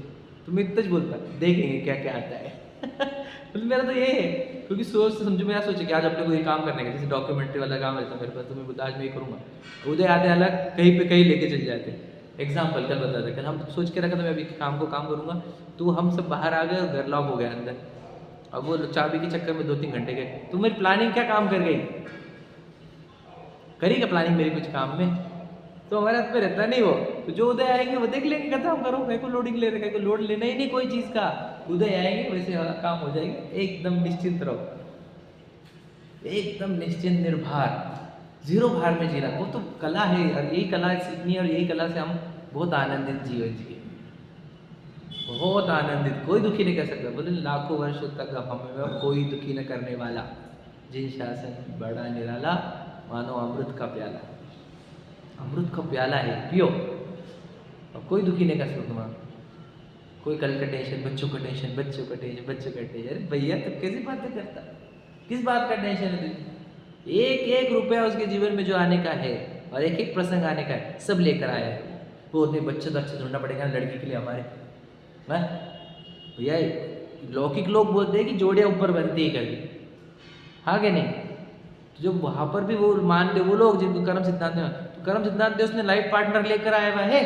A: तो मैं इतना बोलता देखेंगे क्या क्या आता है। मतलब मेरा तो ये है, क्योंकि सोच समझो, मैं सोचे कि आज अपने को ये काम करने का, जैसे डॉक्यूमेंट्री वाला काम रहता है मेरे पास, तो मैं बोलता आज मैं ये करूँगा, उदय आते अलग कहीं पे कहीं लेके चले जाते। एग्जाम्पल कल बता था, कल हम सोच के रखा था मैं अभी काम करूँगा, तो हम सब बाहर आ गए और घर लॉक हो गया अंदर। अब वो चाबी के चक्कर में 2-3 घंटे गए। तो मेरी प्लानिंग क्या काम कर गई, करेगा प्लानिंग मेरी कुछ काम में, तो हमारे हाथ में रहता नहीं वो। तो जो उदय आएंगे वो देख लेंगे, खत्म करो, कहीं को लोडिंग ले रहे, कहीं को लोड लेना ही नहीं कोई चीज़ का। उदय आएंगे वैसे वाला काम हो जाएगा, एकदम निश्चिंत रहो, एकदम निश्चिंत, निर्भर, 0 भार में जी रहा। वो तो कला है, और यही कला सीखनी है, और यही कला से हम बहुत आनंदित जीवन जिए, बहुत आनंदित। कोई दुखी नहीं कर सकता। बोले लाखों वर्षों तक हमें कोई दुखी न करने वाला, जिन शासन बड़ा निराला, मानो अमृत का प्याला। अमृत का प्याला है, पियो, और कोई दुखी नहीं कर सकता तुम्हारा। कोई कल का टेंशन, बच्चों का टेंशन, बच्चों का टेंशन, बच्चों का टेंशन। अरे भैया तब कैसी बातें करता, किस बात का टेंशन है तुझे? एक एक रुपया उसके जीवन में जो आने का है और एक एक प्रसंग आने का है, सब लेकर आया है। वो अपने बच्चे तो अच्छे ढूंढना पड़ेगा ना लड़की के लिए हमारे, है भैया। लौकिक लोग बोलते हैं कि जोड़ियाँ ऊपर बनती है करके, हाँ कि नहीं? तो जब वहाँ पर भी वो मानते वो लोग जिनको कर्म सिद्धांत में, तो कर्म सिद्धांत में उसने लाइफ पार्टनर लेकर आया हुआ है,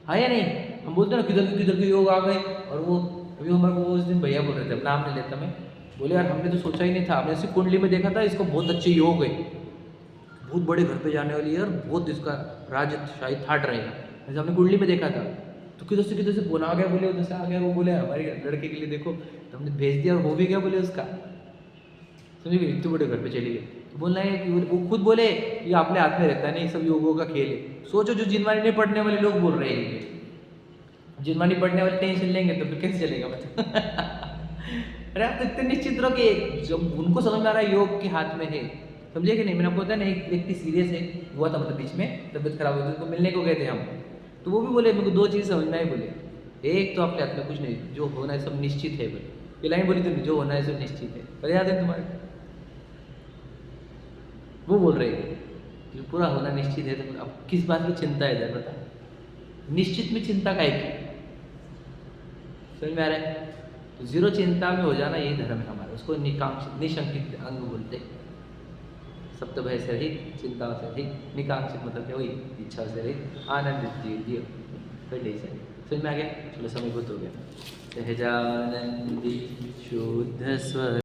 A: हाँ या नहीं? हम बोलते हैं ना किधर के योग आ गए। और वो अभी हमारे को उस दिन भैया बोल रहे थे, नाम नहीं लेता मैं, बोले यार हमने तो सोचा ही नहीं था, हमने ऐसी कुंडली में देखा था इसको बहुत अच्छे योग है, बहुत बड़े घर पे जाने वाली है और बहुत इसका राजशाही ठाट रहेगा, ऐसे हमने कुंडली में देखा था। तो किधर से फोन आ गया, बोले उधर से आ गया, वो बोले हमारे लड़के के लिए देखो, तो हमने भेज दिया और हो भी गया बोले उसका, समझ गए? इतने बड़े घर पे चली गई। तो बोलना है कि वो खुद बोले ये अपने हाथ में रहता नहीं, सब योगों का खेल है। सोचो जो जिनवानी नहीं पढ़ने वाले लोग बोल रहे हैं, जिनवानी पढ़ने वाले टेंशन लेंगे तो फिर कैसे चलेगा मतलब अरे आप तो इतने निश्चित रहो कि जब उनको समझ में आ रहा है योग के हाथ में है, समझे कि नहीं? मैंने आपको बताया ना एक व्यक्ति सीरियस है हुआ था, मतलब बीच में तबियत खराब हुई थी, उसको मिलने को गए थे हम, तो वो भी बोले मेरे को दो चीज़ समझना है, बोले एक तो आपके हाथ में कुछ नहीं, जो होना है सब निश्चित है, बोले ये लाइन बोली थी, जो होना है सब निश्चित है, पर याद है तुम्हारे? वो बोल रहे हैं कि पूरा होना निश्चित है, तो अब किस बात की चिंता है इधर बता? निश्चित में चिंता का एक समझ में आ रहा है? तो जीरो चिंता में हो जाना यही धर्म है हमारा, उसको निकांक्षित निशंकित अंग बोलते हैं। सप्त भय से रहित, चिंताओं से रहित, निकांक्षित मतलब क्या हुई? इच्छा से रहित, आनंदित जियो फिर नहीं से। समझ में आ गया? चलो समय बहुत हो गया। सहजानंदी शुद्ध स्वर